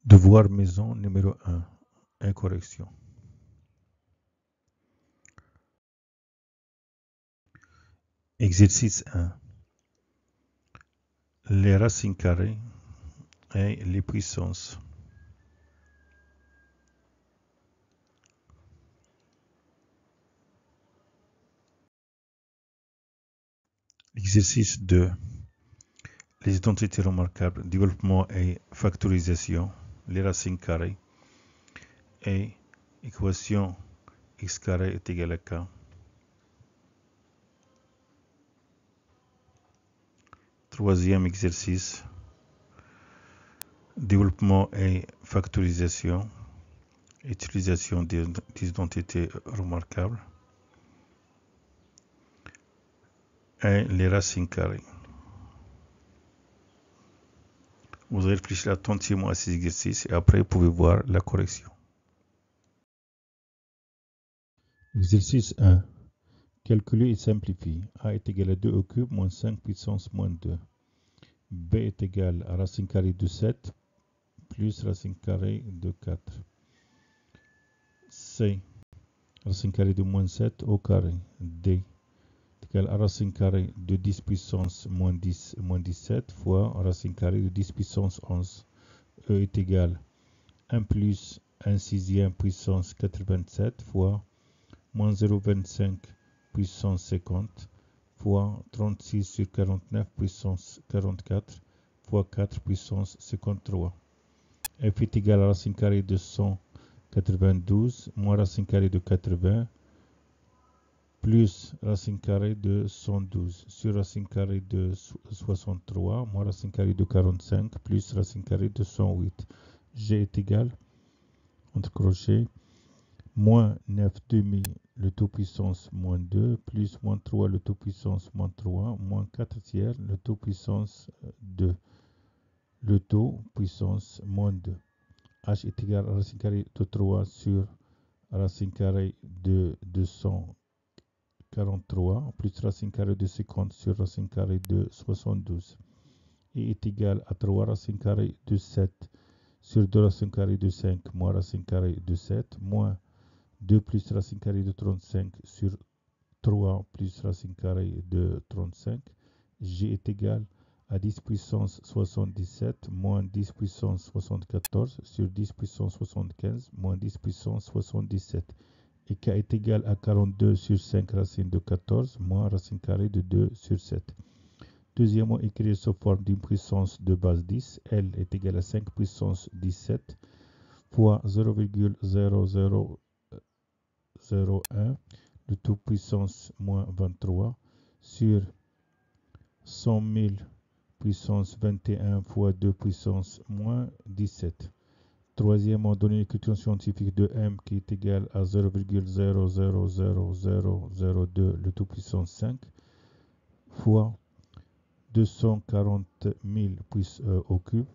Devoir maison numéro 1. Incorrection. Exercice 1. Les racines carrées et les puissances. Exercice 2. Les identités remarquables, développement et factorisation, les racines carrées et équation x carré est égal à k. Troisième exercice, développement et factorisation, utilisation des identités remarquables et les racines carrées. Vous réfléchissez attentivement à ces exercices et après vous pouvez voir la correction. Exercice 1. Calculer et simplifier. A est égal à 2 au cube moins 5 puissance moins 2. B est égal à racine carrée de 7 plus racine carrée de 4. C. Racine carrée de moins 7 au carré. D est égal à racine carrée de 10 puissance moins 10 moins 17 fois racine carrée de 10 puissance 11. E est égal à 1 plus 1 sixième puissance 87 fois moins 0,25 puissance 50 fois 36 sur 49 puissance 44 fois 4 puissance 53. F est égal à racine carrée de 192 moins racine carrée de 80 plus racine carrée de 112 sur racine carrée de 63 moins racine carrée de 45 plus racine carrée de 108. G est égal, entre crochets, moins 9 demi le taux puissance moins 2 plus moins 3 le taux puissance moins 3 moins 4 tiers le taux puissance 2 le taux puissance moins 2. H est égal à racine carrée de 3 sur racine carrée de 243 plus racine carrée de 50 sur racine carrée de 72. Et est égal à 3 racine carrée de 7 sur 2 racine carrée de 5 moins racine carrée de 7 moins 2 plus racine carrée de 35 sur 3 plus racine carrée de 35. G est égal à 10 puissance 77 moins 10 puissance 74 sur 10 puissance 75 moins 10 puissance 77. Et K est égal à 42 sur 5 racine de 14 moins racine carrée de 2 sur 7. Deuxièmement, écrire sous forme d'une puissance de base 10. L est égal à 5 puissance 17 fois 0,0001 le tout puissance moins 23 sur 100 000 puissance 21 fois 2 puissance moins 17. Troisièmement, donner l'écriture scientifique de M qui est égale à 0,000002 le tout puissance 5 fois 240 000 au cube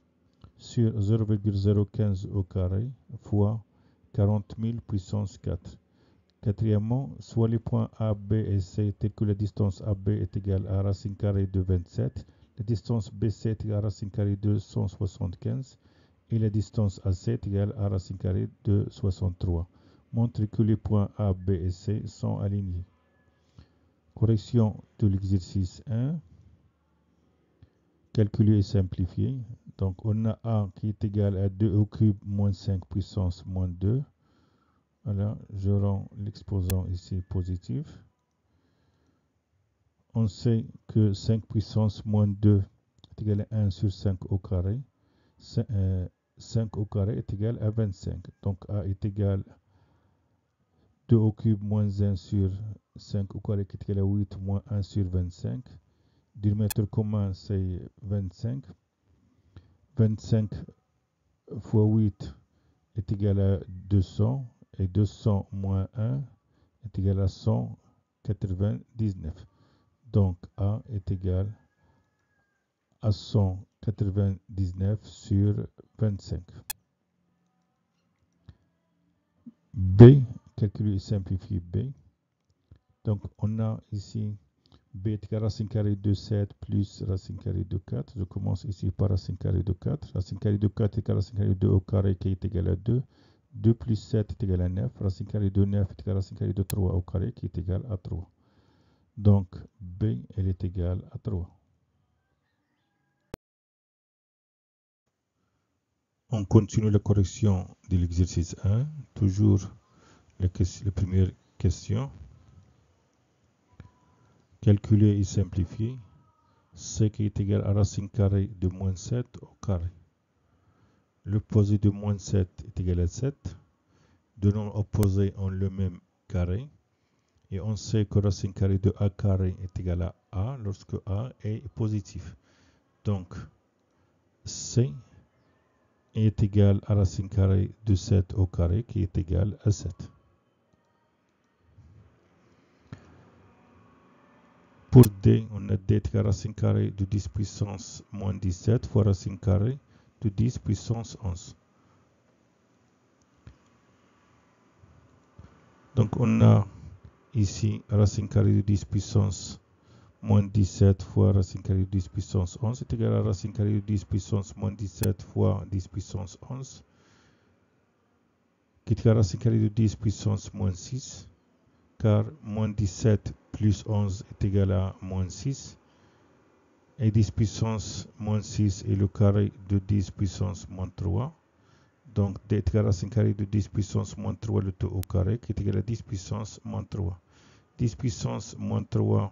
sur 0,015 au carré fois 40 000 puissance 4. Quatrièmement, soit les points A, B et C tels que la distance AB est égale à racine carrée de 27, la distance BC est égale à racine carrée de 175 et la distance AC est égale à racine carrée de 63. Montre que les points A, B et C sont alignés. Correction de l'exercice 1. Calculer et simplifier. Donc on a A qui est égal à 2 au cube moins 5 puissance moins 2. Voilà, je rends l'exposant ici positif. On sait que 5 puissance moins 2 est égal à 1 sur 5 au carré. 5 au carré est égal à 25. Donc A est égal à 2 au cube moins 1 sur 5 au carré qui est égal à 8 moins 1 sur 25. Diamètre commun c'est 25. 25 fois 8 est égal à 200. Et 200 moins 1 est égal à 199. Donc A est égal à 199 sur 25. B, calculer et simplifier B. Donc on a ici b est égal à racine carrée de 7 plus racine carrée de 4. Je commence ici par racine carrée de 4. Racine carrée de 4 est égal à racine carrée de 2 au carré qui est égal à 2. 2 plus 7 est égal à 9. Racine carrée de 9 est égal à racine carrée de 3 au carré qui est égal à 3. Donc, b, elle est égale à 3. On continue la correction de l'exercice 1. Toujours la première question. Calculer et simplifier. C qui est égal à racine carrée de moins 7 au carré. L'opposé de moins 7 est égal à 7. Deux nombres opposés ont le même carré. Et on sait que racine carrée de a carré est égal à a lorsque a est positif. Donc, C est égal à racine carrée de 7 au carré qui est égal à 7. Pour D, on a D est égal à racine carrée de 10 puissance moins 17 fois racine carrée de 10 puissance 11. Donc on a ici racine carrée de 10 puissance moins 17 fois racine carrée de 10 puissance 11 est égal à racine carrée de 10 puissance moins 17 fois 10 puissance 11 qui est égal à racine carrée de 10 puissance moins 6 car moins 17 plus 11 est égal à moins 6 et 10 puissance moins 6 est le carré de 10 puissance moins 3. Donc d est égal à racine carrée de 10 puissance moins 3 le tout au carré qui est égal à 10 puissance moins 3. 10 puissance moins 3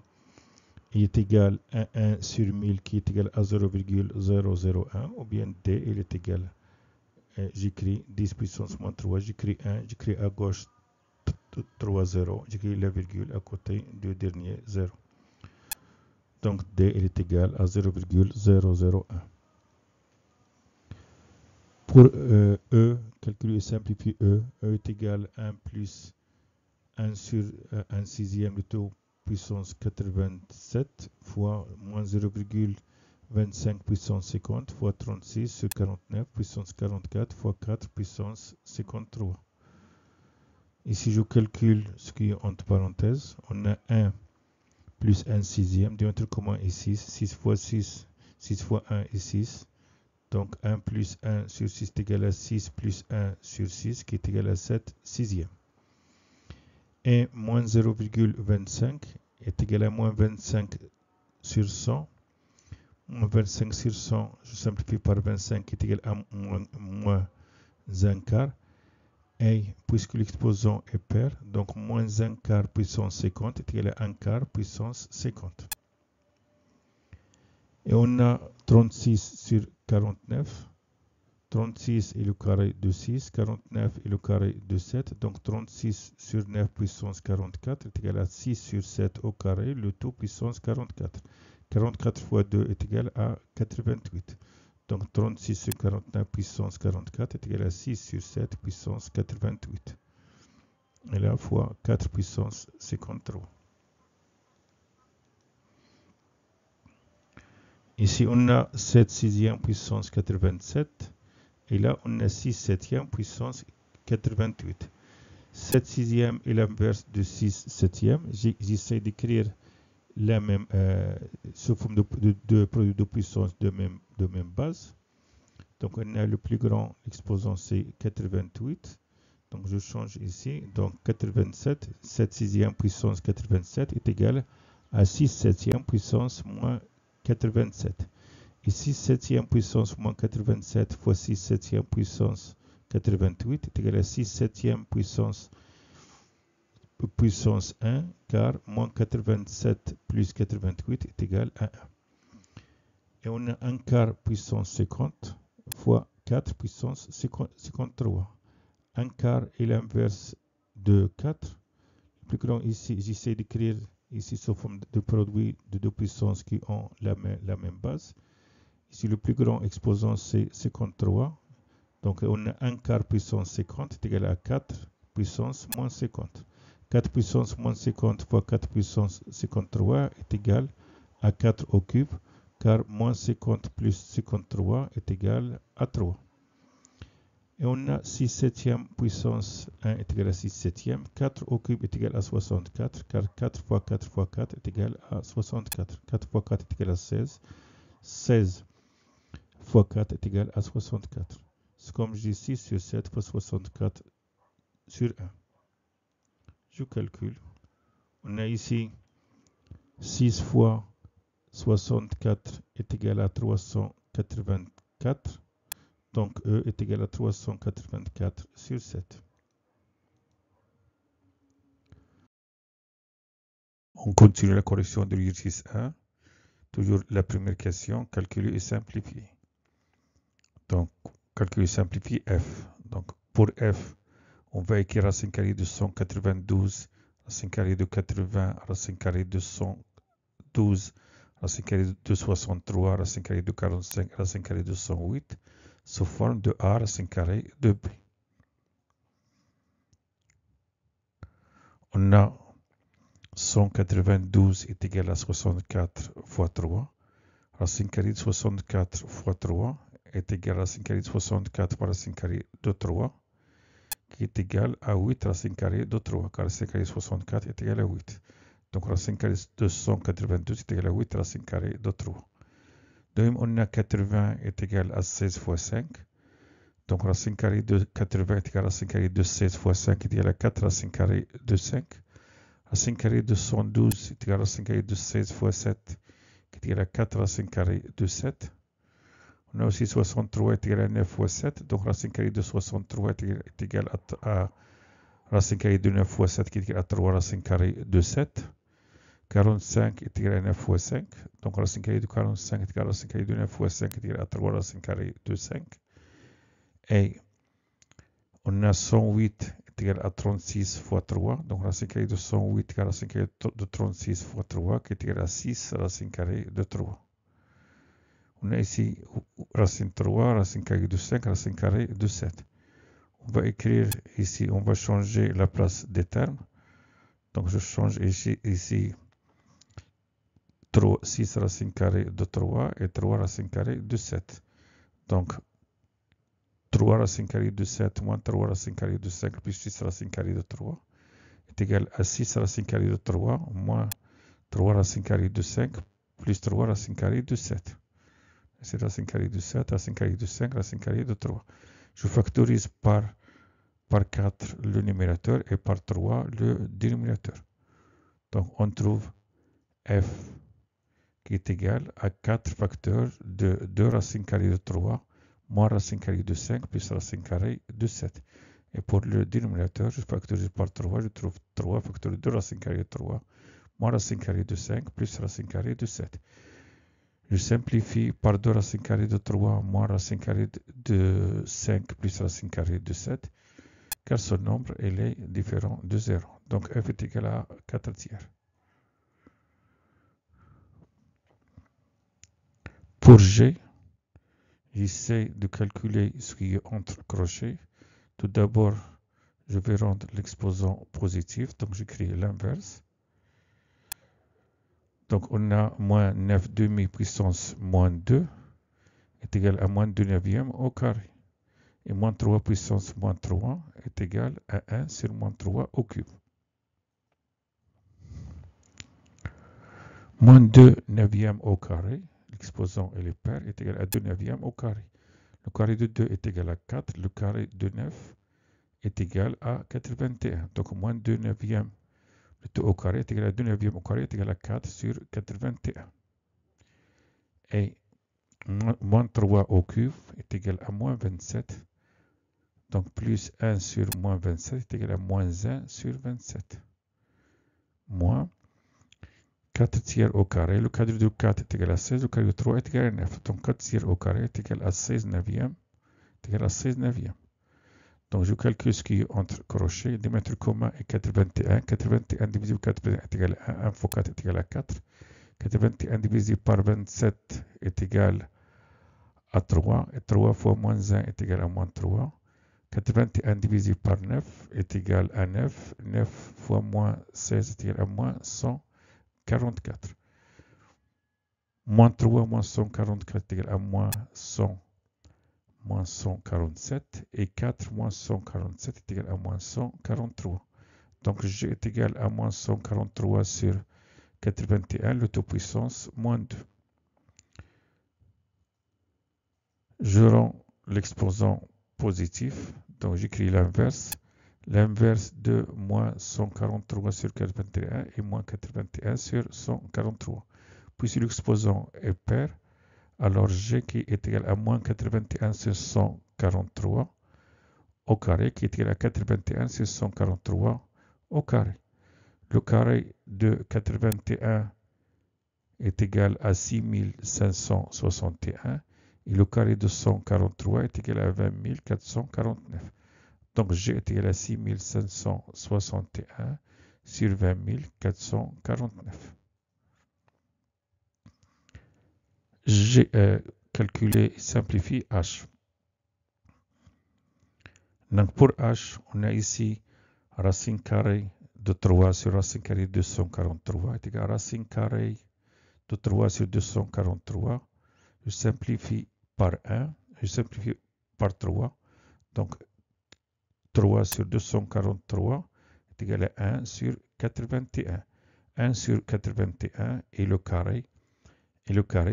est égal à 1 sur 1000 qui est égal à 0,001 ou bien d il est égal, j'écris 10 puissance moins 3, j'écris 1, j'écris à gauche 3 0, j'écris la virgule à côté du dernier 0. Donc d il est égal à 0,001. Pour E, calculer et simplifier E est égal à 1 plus 1 sur 1 sixième de tout puissance 87 fois moins 0,25 puissance 50 fois 36 sur 49 puissance 44 fois 4 puissance 53. Ici, je calcule ce qui est entre parenthèses. On a 1 plus 1 sixième. Démontre comment est 6. 6 fois 6, 6 fois 1 est 6. Donc 1 plus 1 sur 6 est égal à 6 plus 1 sur 6 qui est égal à 7 sixième. Et moins 0,25 est égal à moins 25 sur 100. Moins 25 sur 100, je simplifie par 25 qui est égal à moins 1 quart. Et puisque l'exposant est pair, donc moins 1 quart puissance 50 est égal à 1 quart puissance 50. Et on a 36 sur 49. 36 est le carré de 6, 49 est le carré de 7, donc 36 sur 9 puissance 44 est égal à 6 sur 7 au carré, le tout puissance 44. 44 fois 2 est égal à 88. Donc 36 sur 49 puissance 44 est égal à 6 sur 7 puissance 88. Et là, fois 4 puissance 53. Ici, on a 7 sixième puissance 87. Et là, on a 6 septième puissance 88. 7 sixième est l'inverse de 6 septième. J'essaie d'écrire la même sous forme de produit de puissance de même base. Donc, on a le plus grand exposant, c'est 88. Donc, je change ici. Donc, 87, 7 sixième puissance 87 est égal à 6 septième puissance moins 87. Et 6 septième puissance moins 87 fois 6 septième puissance 88 est égal à 6 septième puissance 1, car moins 87 plus 88 est égal à 1. Et on a 1 quart puissance 50 fois 4 puissance 53. 1 quart est l'inverse de 4. Le plus grand ici, j'essaie d'écrire ici sous forme de produit de deux puissances qui ont la même base. Ici, le plus grand exposant, c'est 53. Donc, on a 1 quart puissance 50 est égal à 4 puissance moins 50. 4 puissance moins 50 fois 4 puissance 53 est égal à 4 au cube, car moins 50 plus 53 est égal à 3. Et on a 6 septième puissance 1 est égal à 6 septième. 4 au cube est égal à 64, car 4 fois 4 fois 4 est égal à 64. 4 fois 4 est égal à 16. 16 fois 4 est égal à 64. C'est comme je dis 6 sur 7 fois 64 sur 1. Je calcule. On a ici 6 fois 64 est égal à 384. Donc E est égal à 384 sur 7. On continue la correction de l'exercice 1. Toujours la première question, calculer et simplifier. Donc, calculer et simplifier F. Donc, pour F, on va écrire racine carrée de 192, racine carrée de 80, racine carrée de 112, racine carrée de 63, racine carrée de 45, racine carrée de 108, sous forme de A, racine carrée de B. On a 192 est égal à 64 fois 3. Racine carrée de 64 fois 3 est égal à racine carrée de 64 fois racine carrée de 3, qui est égal à 8 racine carrée de 3, car racine carrée de 64 est égal à 8. Donc racine carrée de 192 est égal à 8 racine carrée de 3. De même, on a 80 est égal à 16 fois 5. Donc racine carrée de 80 est égal à racine carrée de 16 fois 5 est égal à 4 racine carrée de 5. Racine carrée de 112 est égal à racine carrée de 16 fois 7 qui est égal à 4 racine carrée de 7. On a aussi 63 est égal à 9 fois 7. Donc racine carrée de 63 est égal à racine carrée de 9 fois 7 qui est égal à 3 racine carrée de 7. 45 est égal à 9 fois 5. Donc racine carrée de 45 est égal à racine carrée de 9 fois 5 est égal à 3 racine carrée de 5. Et on a 108 est égal à 36 fois 3. Donc racine carrée de 108 est égal à racine carrée de 36 fois 3 qui est égal à 6 racine carrée de 3. On a ici racine 3, racine carrée de 5, racine carrée de 7. On va écrire ici, on va changer la place des termes. Donc je change ici 6 racine carrée de 3 et 3 racine carrée de 7. Donc 3 racine carrée de 7 moins 3 racine carrée de 5 plus 6 racine carrée de 3 est égal à 6 racine carrée de 3 moins 3 racine carrée de 5 plus 3 racine carrée de 7. C'est racine carrée de 7, racine carrée de 5, racine carrée de 3. Je factorise par 4 le numérateur et par 3 le dénominateur. Donc on trouve f qui est égal à 4 facteurs de 2 racines carrées de 3 moins racine carrée de 5 plus racine carrée de 7. Et pour le dénominateur, je factorise par 3, je trouve 3 facteurs de 2 racines carrées de 3 moins racine carrée de 5 plus racine carrée de 7. Je simplifie par 2 racine carrée de 3 moins racine carrée de 5 plus racine carrée de 7, car ce nombre est différent de 0. Donc f est égal à 4 tiers. Pour G, j'essaie de calculer ce qui est entre crochets. Tout d'abord, je vais rendre l'exposant positif, donc j'écris l'inverse. Donc on a moins 9 demi puissance moins 2 est égal à moins 2 neuvième au carré. Et moins 3 puissance moins 3 est égal à 1 sur moins 3 au cube. Moins 2 neuvième au carré, l'exposant et les paires est égal à 2 neuvième au carré. Le carré de 2 est égal à 4, le carré de 9 est égal à 81. Donc moins 2 neuvième, le 2 au carré est égal à 2 neuvième au carré est égal à 4 sur 81. Et moins 3 au cube est égal à moins 27. Donc plus 1 sur moins 27 est égal à moins 1 sur 27. Moins 4 tiers au carré. Le carré de 4 est égal à 16. Le carré de 3 est égal à 9. Donc 4 tiers au carré est égal à 16 neuvième. Est égal à 16 neuvième. Donc je calcule ce qui est entre crochets. Diamètre commun est 81. 81 divisé par 81 est égal à 1. 1 fois 4 est égal à 4. 81 divisé par 27 est égal à 3. Et 3 fois moins 1 est égal à moins 3. 81 divisé par 9 est égal à 9. 9 fois moins 16 est égal à moins 144. Moins 3 moins 144 est égal à moins 100 moins 147 et 4 moins 147 est égal à moins 143. Donc G est égal à moins 143 sur 81, le taux puissance moins 2. Je rends l'exposant positif, donc j'écris l'inverse. L'inverse de moins 143 sur 81 est moins 81 sur 143. Puisque l'exposant est pair, alors G qui est égal à moins 81 sur 143 au carré qui est égal à 81 sur 143 au carré. Le carré de 81 est égal à 6561 et le carré de 143 est égal à 20 449. Donc G est égal à 6561 sur 20 449. J'ai calculé et simplifié H. Donc pour H, on a ici racine carrée de 3 sur racine carrée de 243 est égal à racine carrée de 3 sur 243. Je simplifie par 1, je simplifie par 3. Donc 3 sur 243 est égal à 1 sur 81. 1 sur 81 est le carré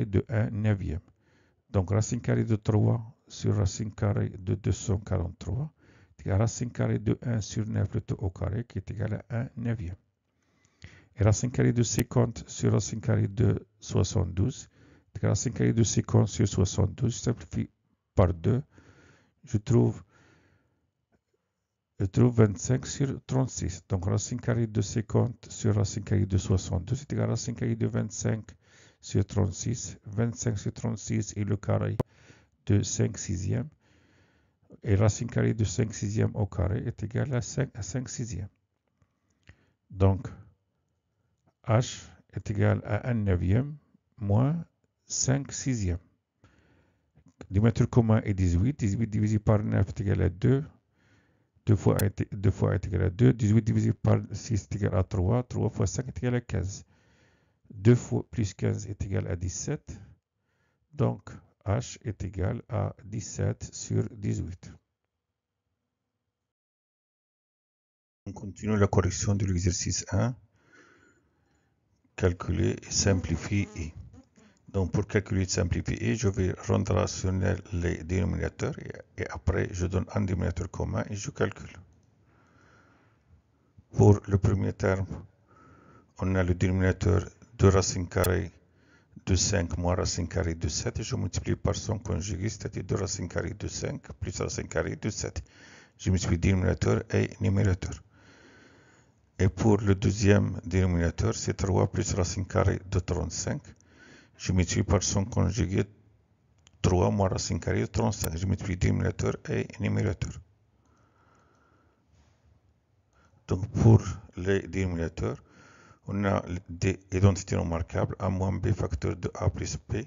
de 1 neuvième. Donc racine carrée de 3 sur racine carrée de 243 est égal à racine carrée de 1 sur 9 le tout au carré qui est égal à 1 neuvième. Et racine carrée de 50 sur racine carrée de 72 est égal à racine carrée de 50 sur 72. Je simplifie par 2. Je trouve 25 sur 36. Donc racine carrée de 50 sur racine carrée de 72 est égal à racine carrée de 25 sur 36. 25 sur 36 est le carré de 5 sixièmes. Et racine carrée de 5 sixièmes au carré est égal à 5 sixièmes. Donc H est égal à 1 neuvième moins 5 sixièmes. Dénominateur commun est 18. 18 divisé par 9 est égal à 2. 2 fois 1 est égal à 2. 18 divisé par 6 est égal à 3. 3 fois 5 est égal à 15. 2 fois plus 15 est égal à 17. Donc, H est égal à 17 sur 18. On continue la correction de l'exercice 1. Calculer et simplifier I. Donc, pour calculer et simplifier I, je vais rendre rationnel les dénominateurs et après, je donne un dénominateur commun et je calcule. Pour le premier terme, on a le dénominateur de racine carrée de 5 moins racine carrée de 7 et je multiplie par son conjugué, c'est-à-dire 2 racine carrée de 5 plus racine carrée de 7. Je multiplie dénominateur et numérateur. Et pour le deuxième dénominateur, c'est 3 plus racine carrée de 35. Je multiplie par son conjugué 3 moins racine carrée de 35. Je multiplie dénominateur et numérateur. Donc pour les dénominateurs, on a des identités remarquables, a moins b facteur de a plus b.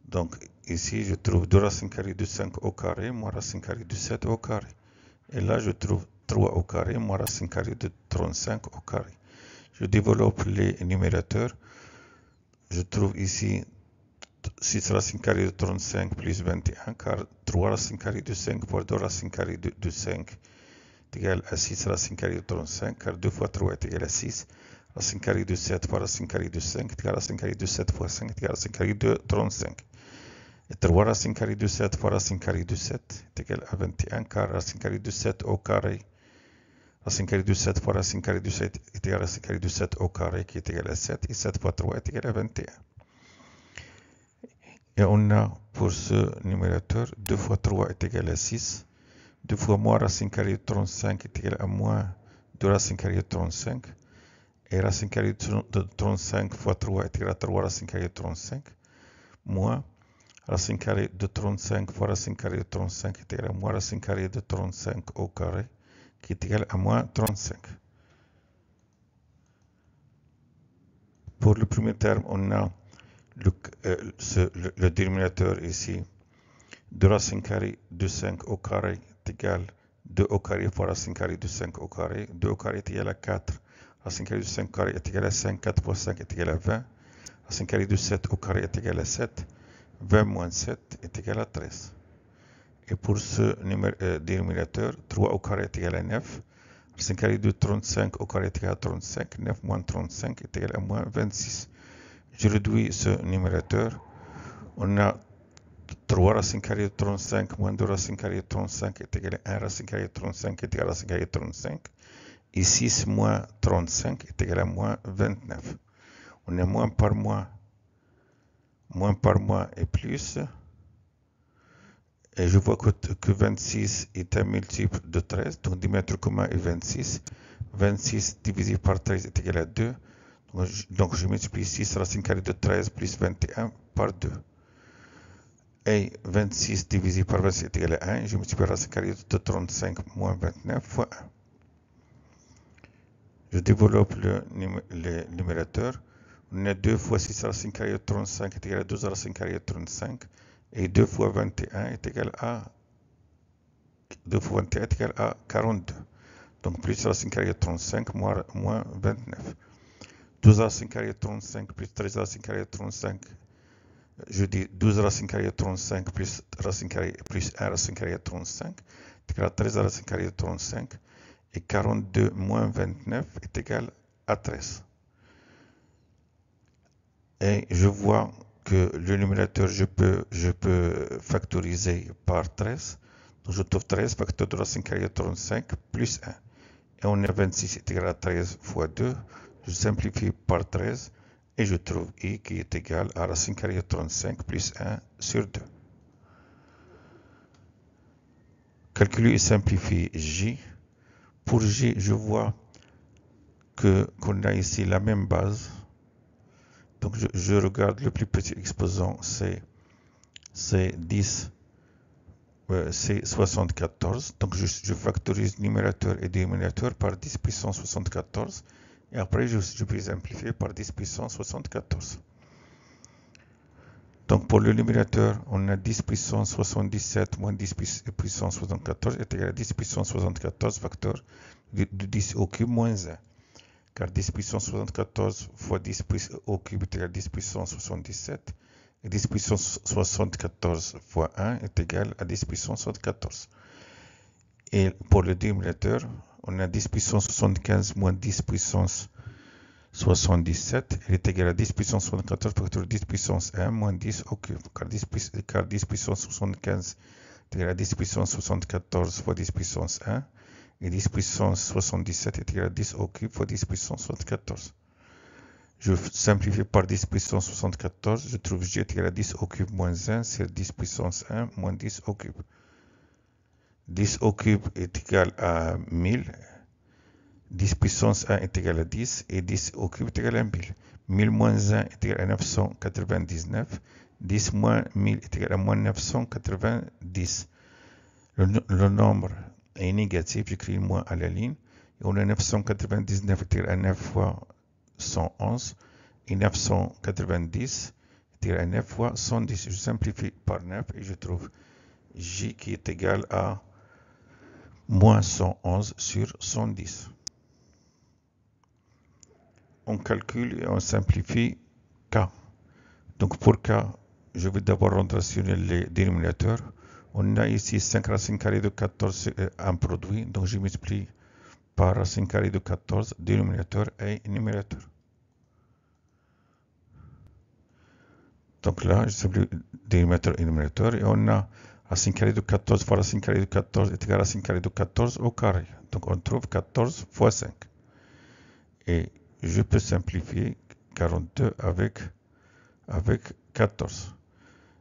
Donc ici, je trouve 2 racine carrée de 5 au carré, moins racine carrée de 7 au carré. Et là, je trouve 3 au carré, moins racine carrée de 35 au carré. Je développe les numérateurs. Je trouve ici 6 racine carrée de 35 plus 21, car 3 racine carrée de 5 fois 2 racine carrée de 5 est égal à 6 racine carrée de 35, car 2 fois 3 est égal à 6. Racine carrée de 7 fois racine carrée de 5 est égal à racine carrée de 7 fois 5 est égal à racine carrée de 35. Et 3 racine carrée de 7 fois racine carrée de 7 est égal à 21, car racine carrée de 7 au carré. Racine carrée de 7 fois racine carrée de 7 est égal à racine carrée de 7 au carré qui est égal à 7. Et 7 fois 3 est égal à 21. Et on a pour ce numérateur 2 fois 3 est égal à 6. 2 fois moins racine carrée de 35 est égal à moins 2 racine carrée de 35. Et racine carrée de 35 fois 3 est égal à 3 racine carrée de 35. Moins racine carrée de 35 fois racine carrée de 35 est égal à moins racine carrée de 35 au carré qui est égal à moins 35. Pour le premier terme, on a le dénominateur ici de racine carrée de 5 au carré est égal à 2 au carré fois racine carrée de 5 au carré. 2 au carré est égal à 4. Racine carrée de 5 au carré est égal à 5. 4 fois 5 est égal à 20. Racine carrée de 7 au carré est égal à 7. 20 moins 7 est égal à 13. Et pour ce dénominateur, 3 au carré est égal à 9. Racine carrée de 35 au carré est égal à 35. 9 moins 35 est égal à moins 26. Je réduis ce numérateur. On a 3 racine carrée de 35 moins 2 racine carrée de 35 est égal à 1 racine carrée de 35 est égal à racine carrée de 35. Et 6 moins 35 est égal à moins 29. On a moins par moins et plus. Et je vois que 26 est un multiple de 13. Donc, dénominateur commun est 26. 26 divisé par 13 est égal à 2. Donc, je multiplie 6 racine carrée de 13 plus 21 par 2. Et 26 divisé par 26 est égal à 1. Je multiplie racine carrée de 35 moins 29 fois 1. Je développe le numérateur. On a 2 fois 6 racine carrée de 35 est égal à 12 racine carrée de 35. Et 2 fois 21 est égal à 42. Donc plus racine carrée de 35 moins 29. 12 racine carrée de 35 plus 13 racine carrée de 35. Je dis 12 racine carrée de 35 plus racine carrée plus 1 racine carrée de 35 est égal à 13 racine carrée de 35. Et 42 moins 29 est égal à 13. Et je vois que le numérateur, je peux factoriser par 13. Donc je trouve 13 facteur de racine carrée de 35 plus 1. Et on a 26 est égal à 13 fois 2. Je simplifie par 13 et je trouve I qui est égal à racine carrée de 35 plus 1 sur 2. Calculer et simplifier J. Pour J, je vois qu'on a ici la même base. Donc je regarde le plus petit exposant, c'est 10, c'est 74. Donc je factorise numérateur et dénominateur par 10 puissance 74. Et après, je peux simplifier par 10 puissance 74. Donc pour le numérateur, on a 10 puissance 77 moins 10 puissance 74 est égal à 10 puissance 74 facteur de 10 au cube moins 1. Car 10 puissance 74 fois 10 au cube est égal à 10 puissance 77. Et 10 puissance 74 fois 1 est égal à 10 puissance 74. Et pour le dénominateur, on a 10 puissance 75 moins 10 puissance 77. Il est égal à 10 puissance 74 facteur de 10 puissance 1 moins 10 au cube. Car 10 puissance 75 est égal à 10 puissance 74 fois 10 puissance 1. Et 10 puissance 77 est égal à 10 au cube fois 10 puissance 74. Je simplifie par 10 puissance 74. Je trouve J est égal à 10 au cube moins 1 sur 10 puissance 1 moins 10 au cube. 10 au cube est égal à 1000. 10 puissance 1 est égal à 10 et 10 au cube est égal à 1000. 1000 moins 1 est égal à 999. 10 moins 1000 est égal à moins 990. Le nombre est négatif, j'écris moins à la ligne. Et on a 999 est égal à 9 fois 111. Et 990 est égal à 9 fois 110. Je simplifie par 9 et je trouve J qui est égal à moins 111 sur 110. On calcule et on simplifie K. Donc pour K, je vais d'abord rendre rationnel les dénominateurs. On a ici 5 racines carrées de 14 en produit. Donc je multiplie par racine carrée de 14, dénominateur et numérateur. Donc là, je simplifie dénominateur et numérateur. Et on a racine carrée de 14 fois racine carrée de 14 est égal à racine carrée de 14 au carré. Donc on trouve 14 fois 5. Et je peux simplifier 42 avec 14.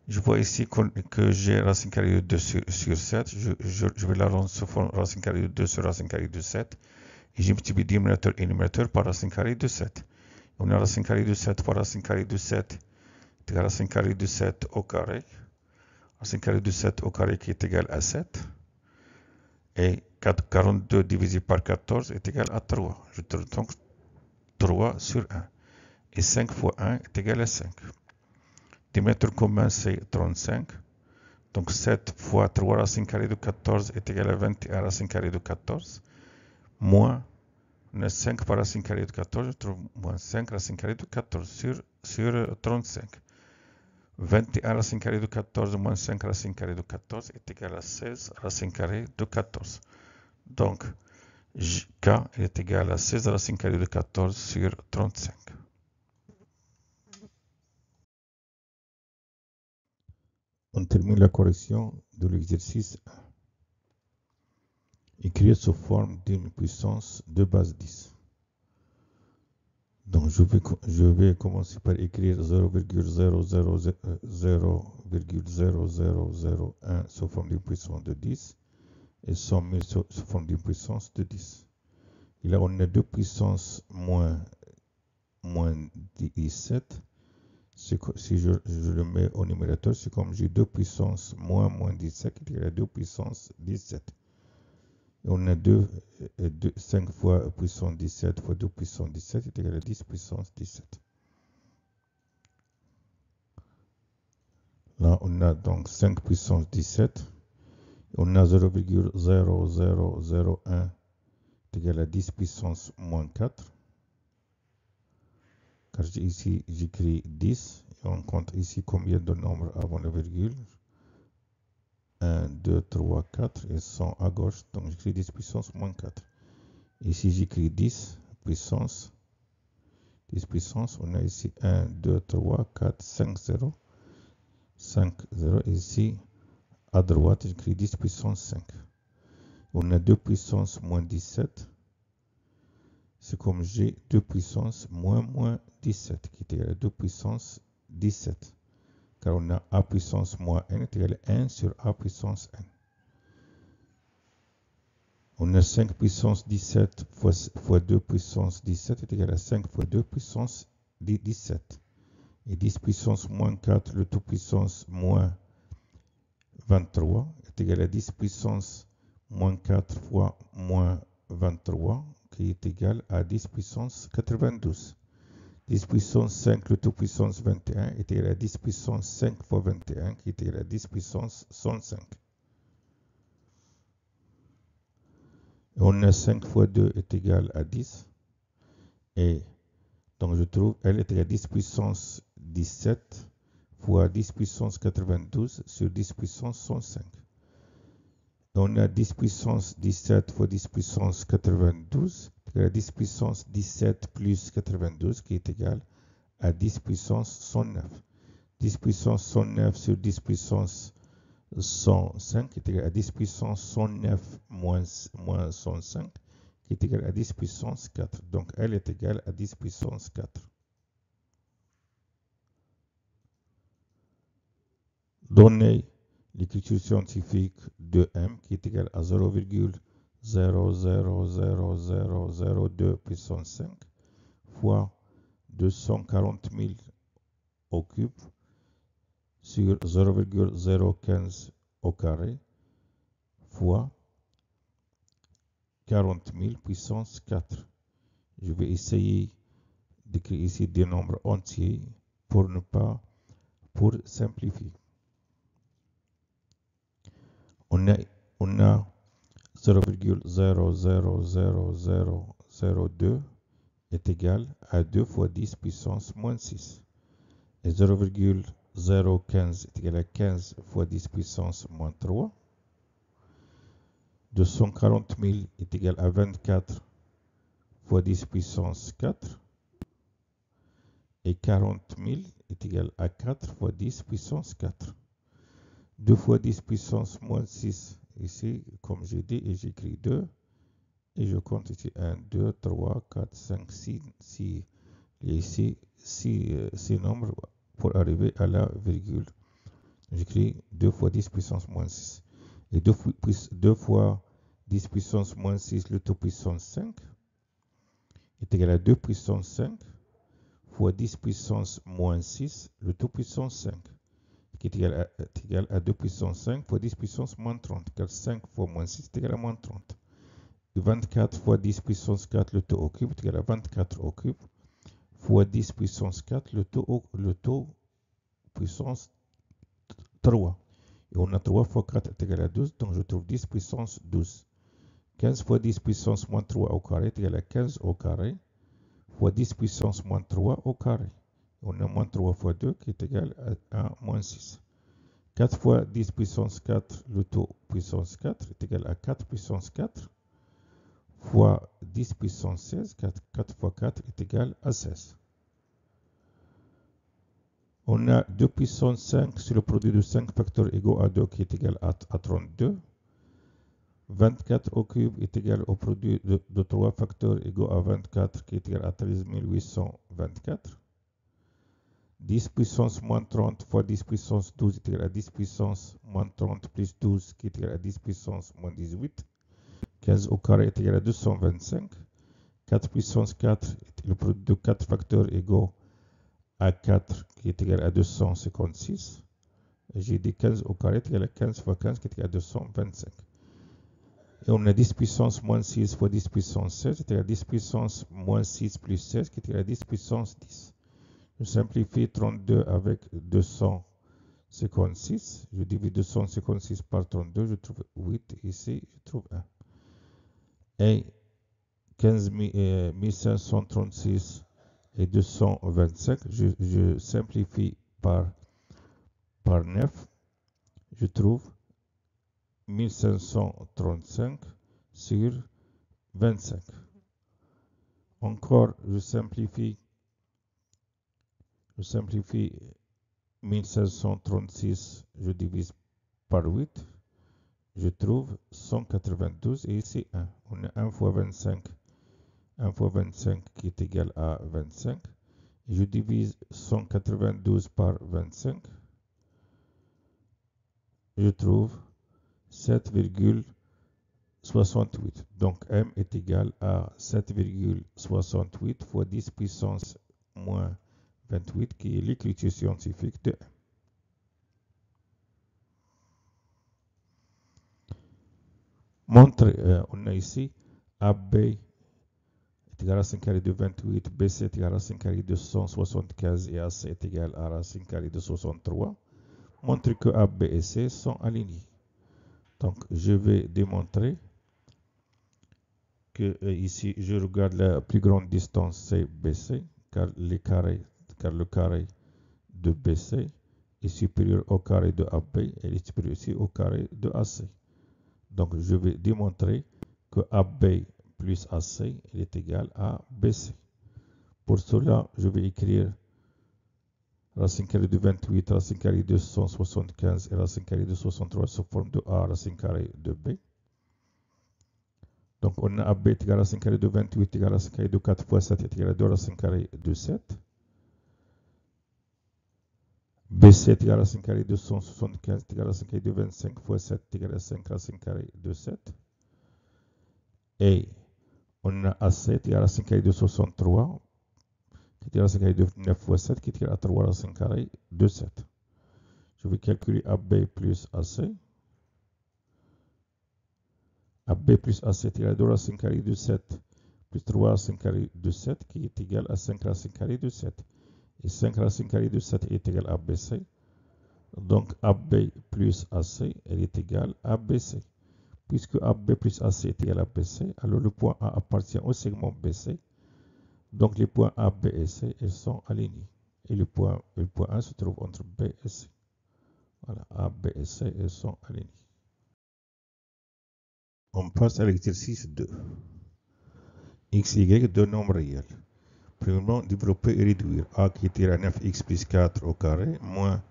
Je vois ici que j'ai racine carrée de 2 sur 7. Je vais la rendre sous forme racine carrée de 2 sur racine carrée de 7. Et je multiplie dénominateur et numérateur par racine carrée de 7. On a racine carrée de 7 fois racine carrée de 7 est égal à racine carrée de 7 au carré. Racine carrée de 7 au carré qui est égal à 7. Et 42 divisé par 14 est égal à 3. Je trouve donc 3 sur 1. Et 5 fois 1 est égal à 5. Dénominateur commun, c'est 35. Donc 7 fois 3 racine carrée de 14 est égal à 21 racine carrée de 14. Moins, on a 5 par racine carrée de 14, je trouve moins 5 racine carrée de 14 sur 35. 21 racine carrée de 14 moins 5 racine carrée de 14 est égal à 16 racine carrée de 14. Donc, K est égal à 16 racine carrée de 14 sur 35. On termine la correction de l'exercice 1. Écrire sous forme d'une puissance de base 10. Donc, je vais commencer par écrire 0,0001 sous forme d'une puissance de 10 et 100 000 sous forme d'une puissance de 10. Et là, on a deux puissances moins 17. Si je le mets au numérateur, c'est comme j'ai 2 puissance moins 17, il y a 2 puissance 17. Et on a 5 fois puissance 17 fois 2 puissance 17, il y a 10 puissance 17. Là, on a donc 5 puissance 17. On a 0,0001 égal à 10 puissance moins 4. Car ici, j'écris 10 et on compte ici combien de nombres avant la virgule. 1, 2, 3, 4 et 100 à gauche. Donc, j'écris 10 puissance moins 4. Ici, j'écris 10 puissance. 10 puissance. On a ici 1, 2, 3, 4, 5, 0. 5, 0. Ici, à droite, j'écris 10 puissance 5. On a 2 puissance moins 17. C'est comme j'ai 2 puissance moins 17 qui est égal à 2 puissance 17. Car on a a puissance moins n est égal à 1 sur a puissance n. On a 5 puissance 17 fois 2 puissance 17 est égal à 5 fois 2 puissance 17. Et 10 puissance moins 4, le tout puissance moins 23 est égal à 10 puissance moins 4 fois moins 23 qui est égal à 10 puissance 92. 10 puissance 5, le tout puissance 21 est égal à 10 puissance 5 fois 21 qui est égal à 10 puissance 105. Et on a 5 fois 2 est égal à 10. Et donc je trouve L est égal à 10 puissance 17 fois 10 puissance 92 sur 10 puissance 105. Et on a 10 puissance 17 fois 10 puissance 92 égal à 10 puissance 17 plus 92 qui est égal à 10 puissance 109. 10 puissance 109 sur 10 puissance 105 est égal à 10 puissance 109 moins 105 qui est égal à 10 puissance 4. Donc, L est égal à 10 puissance 4. Donnez l'écriture scientifique de M qui est égal à 0,000002 puissance 5 fois 240 000 au cube sur 0,015 au carré fois 40 000 puissance 4. Je vais essayer d'écrire ici des nombres entiers pour simplifier. On a 0,00002 est égal à 2 fois 10 puissance moins 6. Et 0,015 est égal à 15 fois 10 puissance moins 3. 240 000 est égal à 24 fois 10 puissance 4. Et 40 000 est égal à 4 fois 10 puissance 4. 2 fois 10 puissance moins 6. Ici, comme j'ai dit, et j'écris 2. Et je compte ici 1, 2, 3, 4, 5, 6. Et ici, 6 nombres pour arriver à la virgule. J'écris 2 fois 10 puissance moins 6. Et 2 fois 10 puissance moins 6, le tout puissance 5, est égal à 2 puissance 5 fois 10 puissance moins 6, le tout puissance 5, qui est égal à 2 puissance 5 fois 10 puissance moins 30, car 5 fois moins 6 est égal à moins 30. Et 24 fois 10 puissance 4, le tout au cube, est égal à 24 au cube, fois 10 puissance 4, le tout puissance 3. Et on a 3 fois 4 est égal à 12, donc je trouve 10 puissance 12. 15 fois 10 puissance moins 3 au carré est égal à 15 au carré, fois 10 puissance moins 3 au carré. On a moins 3 fois 2 qui est égal à 1 moins 6. 4 fois 10 puissance 4, le taux puissance 4 est égal à 4 puissance 4 fois 10 puissance 16. 4 fois 4 est égal à 16. On a 2 puissance 5 sur le produit de 5 facteurs égaux à 2 qui est égal à 32. 24 au cube est égal au produit de 3 facteurs égaux à 24 qui est égal à 13 824. 10 puissance moins 30 fois 10 puissance 12 est égal à 10 puissance moins 30 plus 12 qui est égal à 10 puissance moins 18. 15 au carré est égal à 225. 4 puissance 4 est le produit de 4 facteurs égaux à 4 qui est égal à 256. J'ai dit 15 au carré est égal à 15 fois 15 qui est égal à 225. Et on a 10 puissance moins 6 fois 10 puissance 16 est égal à 10 puissance moins 6 plus 16 qui est égal à 10 puissance 10. Je simplifie 32 avec 256. Je divise 256 par 32, je trouve 8. Ici, je trouve 1. Et 15 1536 et 225, je simplifie par 9. Je trouve 1535 sur 25. Encore, je simplifie 1536, je divise par 8, je trouve 192 et ici 1. On a 1 fois 25 qui est égal à 25. Je divise 192 par 25, je trouve 7,68. Donc M est égal à 7,68 fois 10 puissance moins 28 qui est l'écriture scientifique de M. On a ici AB est égal à racine carrée de 28, BC est égal à racine carrée de 175 et AC est égal à racine carrée de 63. Montre que AB et C sont alignés. Donc je vais démontrer que ici je regarde la plus grande distance c'est BC car le carré de BC est supérieur au carré de AB et est supérieur aussi au carré de AC. Donc je vais démontrer que AB plus AC est égal à BC. Pour cela, je vais écrire racine carrée de 28, racine carrée de 175 et racine carrée de 63 sous forme de A racine carrée de B. Donc on a AB est égal à racine carrée de 28 égal à racine carrée de 4 fois 7 est égal à 2 racine carrée de 7. BC est égal à racine carrée de 175 est égal à racine carrée de 25 fois 7 est égal à 5 racine carrée de 7. Et on a AC est égal à racine carrée de 63 qui est égal à racine carrée de 9 fois 7 qui est égal à 3 racine carrée de 7. Je vais calculer AB plus AC. AB plus AC est égal à 2 racine carrée de 7 plus 3 racine carrée de 7 qui est égal à 5 racine carrée de 7. Et 5 racine carrée de 7 est égal à BC. Donc AB plus AC elle est égale à BC. Puisque AB plus AC est égal à BC, alors le point A appartient au segment BC. Donc les points A, B et C ils sont alignés. Et le point A se trouve entre B et C. Voilà, A, B et C ils sont alignés. On passe à l'exercice 2. X, Y, deux nombres réels. Premièrement, développer et réduire A qui est égal à 9x plus 4 au carré, moins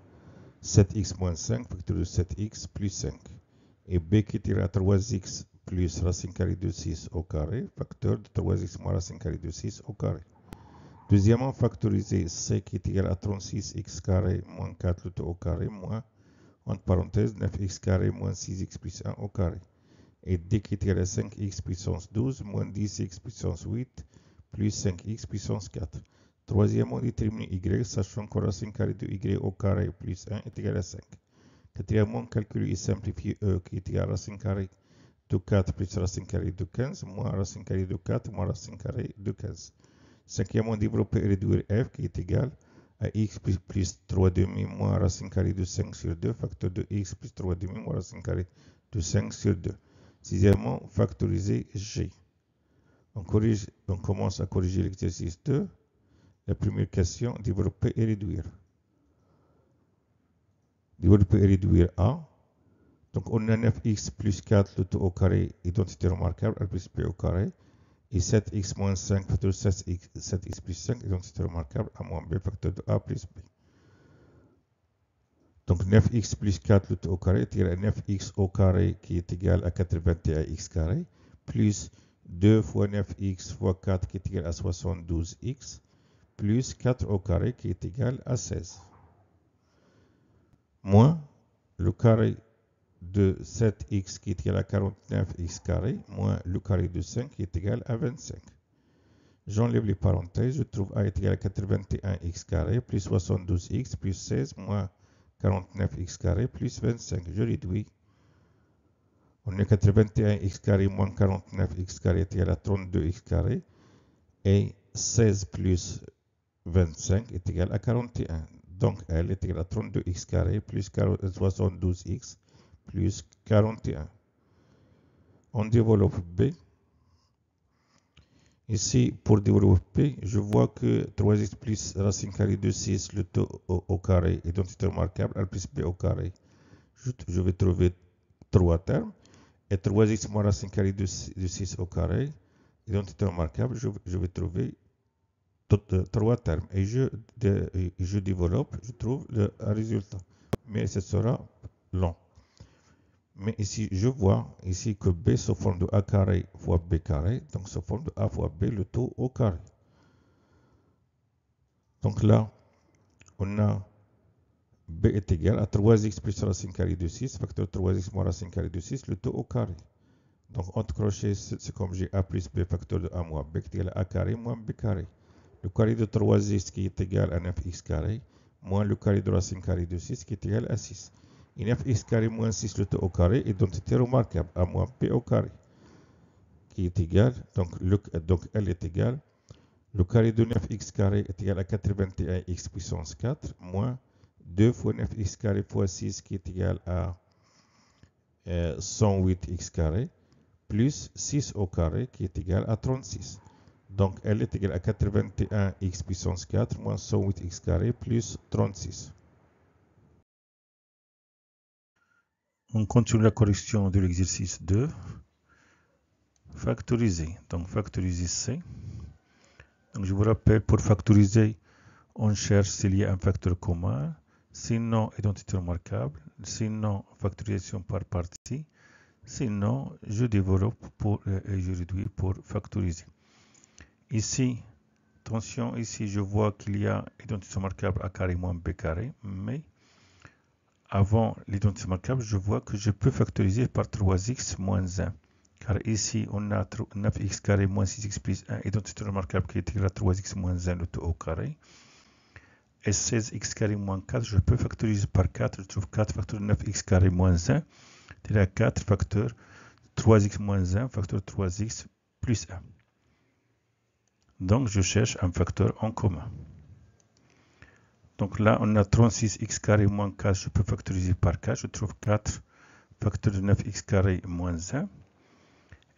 7x moins 5, facteur de 7x plus 5. Et B qui est égal à 3x plus racine carrée de 6 au carré, facteur de 3x moins racine carrée de 6 au carré. Deuxièmement, factoriser C qui est égal à 36x carré moins 4 le tout au carré, moins, entre parenthèses, 9x carré moins 6x plus 1 au carré. Et D qui est égal à 5x puissance 12 moins 10x puissance 8 plus 5x puissance 4. Troisièmement, déterminer y, sachant que racine carrée de y au carré plus 1 est égal à 5. Quatrièmement, calculer et simplifier E qui est égal à racine carrée de 4 plus racine carrée de 15 moins racine carrée de 4 moins racine carrée de 15. Cinquièmement, développer et réduire f qui est égal à x plus 3 demi moins racine carrée de 5 sur 2, facteur de x plus 3 demi moins racine carrée de 5 sur 2. Sixièmement, factoriser g. On commence à corriger l'exercice 2. La première question, développer et réduire. Développer et réduire A. Donc on a 9x plus 4, le tout au carré, identité remarquable, A plus B au carré. Et 7x moins 5, facteur de 7x plus 5, identité remarquable, A moins B, facteur de A plus B. Donc 9x plus 4, le tout au carré, est égal à 9x au carré, qui est égal à 81x carré, plus 2 fois 9x fois 4, qui est égal à 72x, plus 4 au carré, qui est égal à 16. Moins le carré de 7x, qui est égal à 49x carré, moins le carré de 5, qui est égal à 25. J'enlève les parenthèses, je trouve A est égal à 81x carré, plus 72x, plus 16, moins 49x carré, plus 25. Je réduis. On a 81x carré moins 49x carré est égal à 32x carré, et 16 plus 25 est égal à 41. Donc, L est égal à 32x carré plus 72x plus 41. On développe B. Ici, pour développer, je vois que 3x plus racine carrée de 6, le tout au carré, identité remarquable, A plus B au carré. Je vais trouver 3 termes. Et 3x moins racine carrée de 6 au carré, identité remarquable, je vais trouver 3 termes. Et je développe, je trouve un résultat. Mais ce sera long. Mais ici, je vois ici que B sous forme de A carré fois B carré, donc sous forme de A fois B, le tout au carré. Donc là, on a B est égal à 3x plus racine carrée de 6, facteur 3x moins racine carrée de 6, le tout au carré. Donc, entre crochets, c'est comme j'ai A plus B facteur de A moins B qui est égal à A carré moins B carré. Le carré de 3x qui est égal à 9x carré, moins le carré de racine carrée de 6 qui est égal à 6. Et 9x carré moins 6 le tout au carré est identité remarquable, A moins B au carré, qui est égal, donc L est égal, le carré de 9x carré est égal à 81x puissance 4, moins 2 fois 9x carré fois 6 qui est égal à 108x carré, plus 6 au carré qui est égal à 36. Donc, L est égal à 81x puissance 4 moins 108x carré plus 36. On continue la correction de l'exercice 2. Factoriser. Donc, factoriser C. Donc, je vous rappelle, pour factoriser, on cherche s'il y a un facteur commun. Sinon, identité remarquable. Sinon, factorisation par partie. Sinon, je développe et je réduis pour factoriser. Ici, attention, ici, je vois qu'il y a identité remarquable A carré moins B carré, mais avant l'identité remarquable, je vois que je peux factoriser par 3x moins 1. Car ici, on a 9x carré moins 6x plus 1, identité remarquable qui est égale à 3x moins 1, le tout au carré. Et 16x carré moins 4, je peux factoriser par 4, je trouve 4 facteur de 9x carré moins 1, c'est à 4 facteur 3x moins 1, facteur 3x plus 1. Donc, je cherche un facteur en commun. Donc là, on a 36x carré moins 4, je peux factoriser par 4, je trouve 4 facteur de 9x carré moins 1.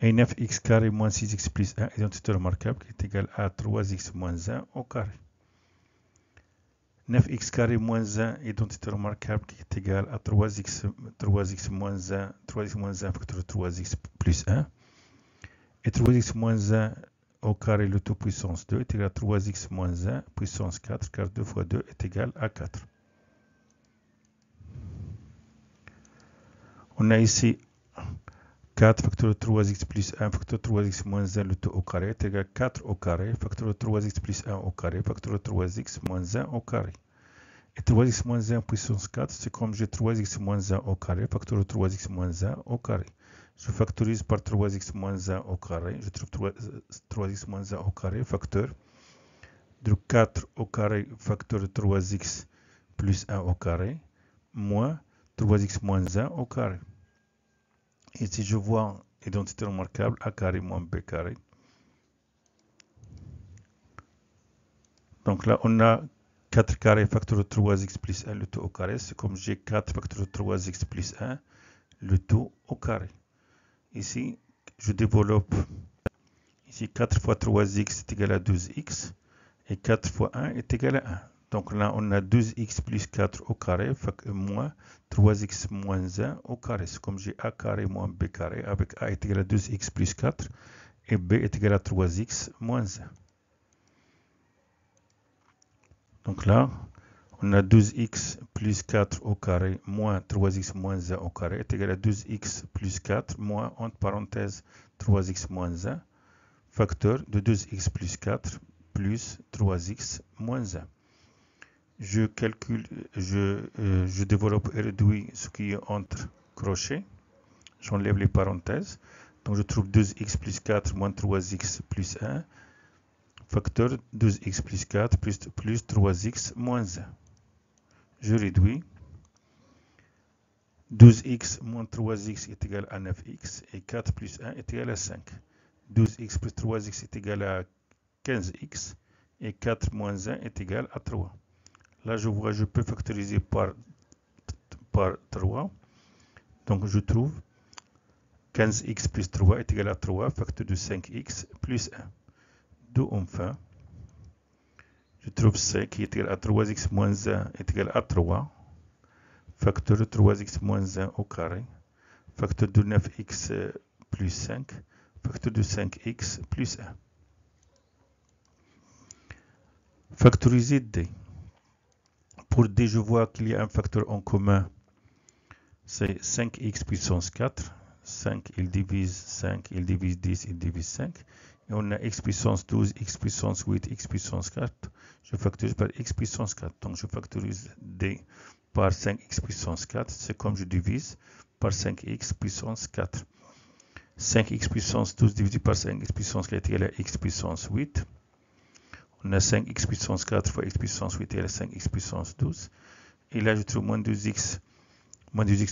Et 9x carré moins 6x plus 1, identité remarquable qui est égal à 3x moins 1 au carré. 9x carré moins 1, identité remarquable qui est égal à 3x moins 1, 3x moins 1 facteur de 3x plus 1. Et 3x moins 1 au carré, le tout puissance 2 est égal à 3x moins 1 puissance 4, car 2 fois 2 est égal à 4. On a ici 4 facteur de 3x plus 1 facteur de 3x moins 1 le tout au carré est égal à 4 au carré, facteur de 3x plus 1 au carré, facteur de 3x moins 1 au carré. Et 3x moins 1 puissance 4, c'est comme j'ai 3x moins 1 au carré, facteur de 3x moins 1 au carré. Je factorise par 3x moins 1 au carré, je trouve 3x moins 1 au carré, facteur de 4 au carré, facteur de 3x plus 1 au carré, moins 3x moins 1 au carré. Ici, je vois identité remarquable A carré moins B carré. Donc là, on a 4 carré facteur de 3x plus 1, le tout au carré. C'est comme j'ai 4 facteur de 3x plus 1, le tout au carré. Ici, je développe. Ici, 4 fois 3x est égal à 12x. Et 4 fois 1 est égal à 1. Donc là, on a 12x plus 4 au carré, fait que moins 3x moins 1 au carré. C'est comme j'ai a carré moins b carré, avec a est égal à 12x plus 4, et b est égal à 3x moins 1. Donc là, on a 12x plus 4 au carré moins 3x moins 1 au carré est égal à 12x plus 4 moins, entre parenthèses, 3x moins 1, facteur de 2x plus 4 plus 3x moins 1. Je calcule, je développe et réduis ce qui est entre crochets. J'enlève les parenthèses. Donc je trouve 2x plus 4 moins 3x plus 1. Facteur 2x plus 4 plus 3x moins 1. Je réduis. 12x moins 3x est égal à 9x et 4 plus 1 est égal à 5. 12x plus 3x est égal à 15x et 4 moins 1 est égal à 3. Là, je vois, je peux factoriser par 3. Donc, je trouve 15x plus 3 est égal à 3, facteur de 5x plus 1. D'où enfin, je trouve c qui est égal à 3x moins 1 est égal à 3, facteur de 3x moins 1 au carré, facteur de 9x plus 5, facteur de 5x plus 1. Factoriser d. Pour d, je vois qu'il y a un facteur en commun, c'est 5x puissance 4. 5, il divise 5, il divise 10, il divise 5. Et on a x puissance 12, x puissance 8, x puissance 4. Je factorise par x puissance 4. Donc je factorise d par 5x puissance 4. C'est comme je divise par 5x puissance 4. 5x puissance 12 divisé par 5x puissance 4 est égal à x puissance 8. On a 5x puissance 4 fois x puissance 8 égale à 5x puissance 12. Et là, je trouve moins 2x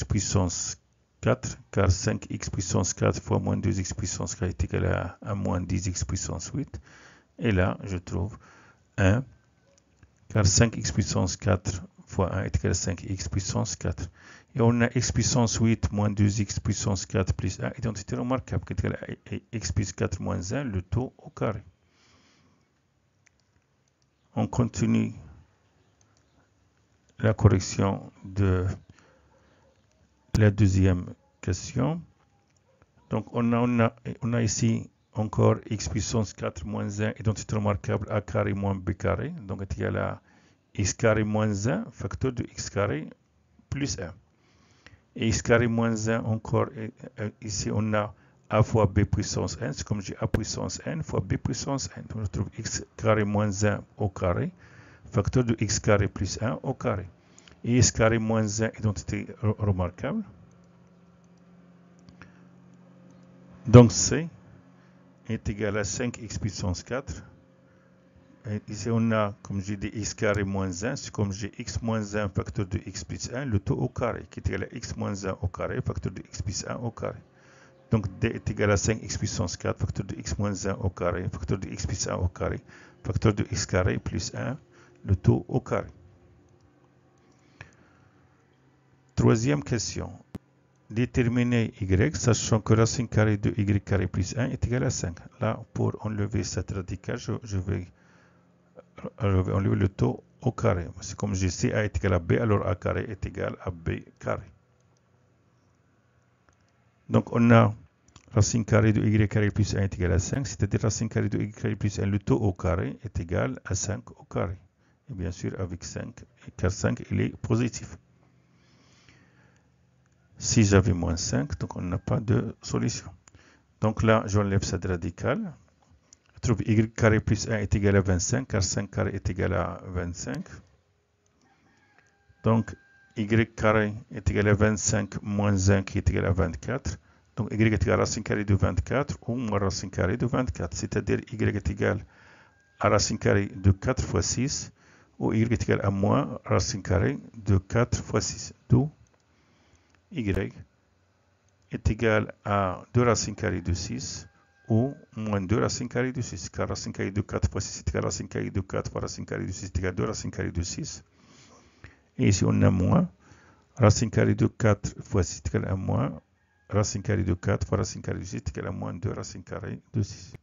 puissance 4, car 5x puissance 4 fois moins 2x puissance 4 est égal à moins 10x puissance 8. Et là, je trouve 1, car 5x puissance 4 fois 1 est égal à 5x puissance 4. Et on a x puissance 8 moins 2x puissance 4 plus 1, identité remarquable, qui est égal à x plus 4 moins 1, le taux au carré. On continue la correction de la deuxième question. Donc, on a ici encore x puissance 4 moins 1, identité remarquable a carré moins b carré. Donc, est égal à x carré moins 1, facteur de x carré plus 1. Et x carré moins 1 encore, ici on a a fois b puissance n, c'est comme j'ai a puissance n fois b puissance n. Donc, je trouve x carré moins 1 au carré, facteur de x carré plus 1 au carré. Et x carré moins 1, identité remarquable. Donc c est égal à 5x puissance 4. Et ici on a, comme j'ai dit, x carré moins 1, c'est comme j'ai x moins 1 facteur de x plus 1, le taux au carré, qui est égal à x moins 1 au carré, facteur de x plus 1 au carré. Donc d est égal à 5x puissance 4, facteur de x moins 1 au carré, facteur de x plus 1 au carré, facteur de x carré plus 1, le taux au carré. Troisième question. Déterminer y, sachant que racine carrée de y carré plus 1 est égal à 5. Là, pour enlever cette radicale, je vais enlever le taux au carré. C'est comme j'ai ca est égal à b, alors a carré est égal à b carré. Donc, on a racine carrée de y carré plus 1 est égal à 5, c'est-à-dire racine carrée de y carré plus 1, le taux au carré est égal à 5 au carré. Et bien sûr, avec 5, car 5, il est positif. Si j'avais moins 5, donc on n'a pas de solution. Donc là, j'enlève cette radicale. Je trouve y carré plus 1 est égal à 25, car 5 carré est égal à 25. Donc, y carré est égal à 25 moins 1 qui est égal à 24. Donc, y est égal à racine carrée de 24 ou moins racine carrée de 24. C'est-à-dire y est égal à racine carrée de 4 fois 6 ou y est égal à moins racine carrée de 4 fois 6. D'où y est égal à 2 racines carrées de 6 ou moins 2 racines carrées de 6. Car racine carrée de 4 fois 6 est égal à racine carrée de 4 fois racine carrée de 6 est égal à 2 racines carrées de 6. Et ici, on a moins racine carrée de 4 fois 6 est égal à moins racine carrée de 4 fois racine carrée de 6 est égal à moins 2 racine carrée de 6.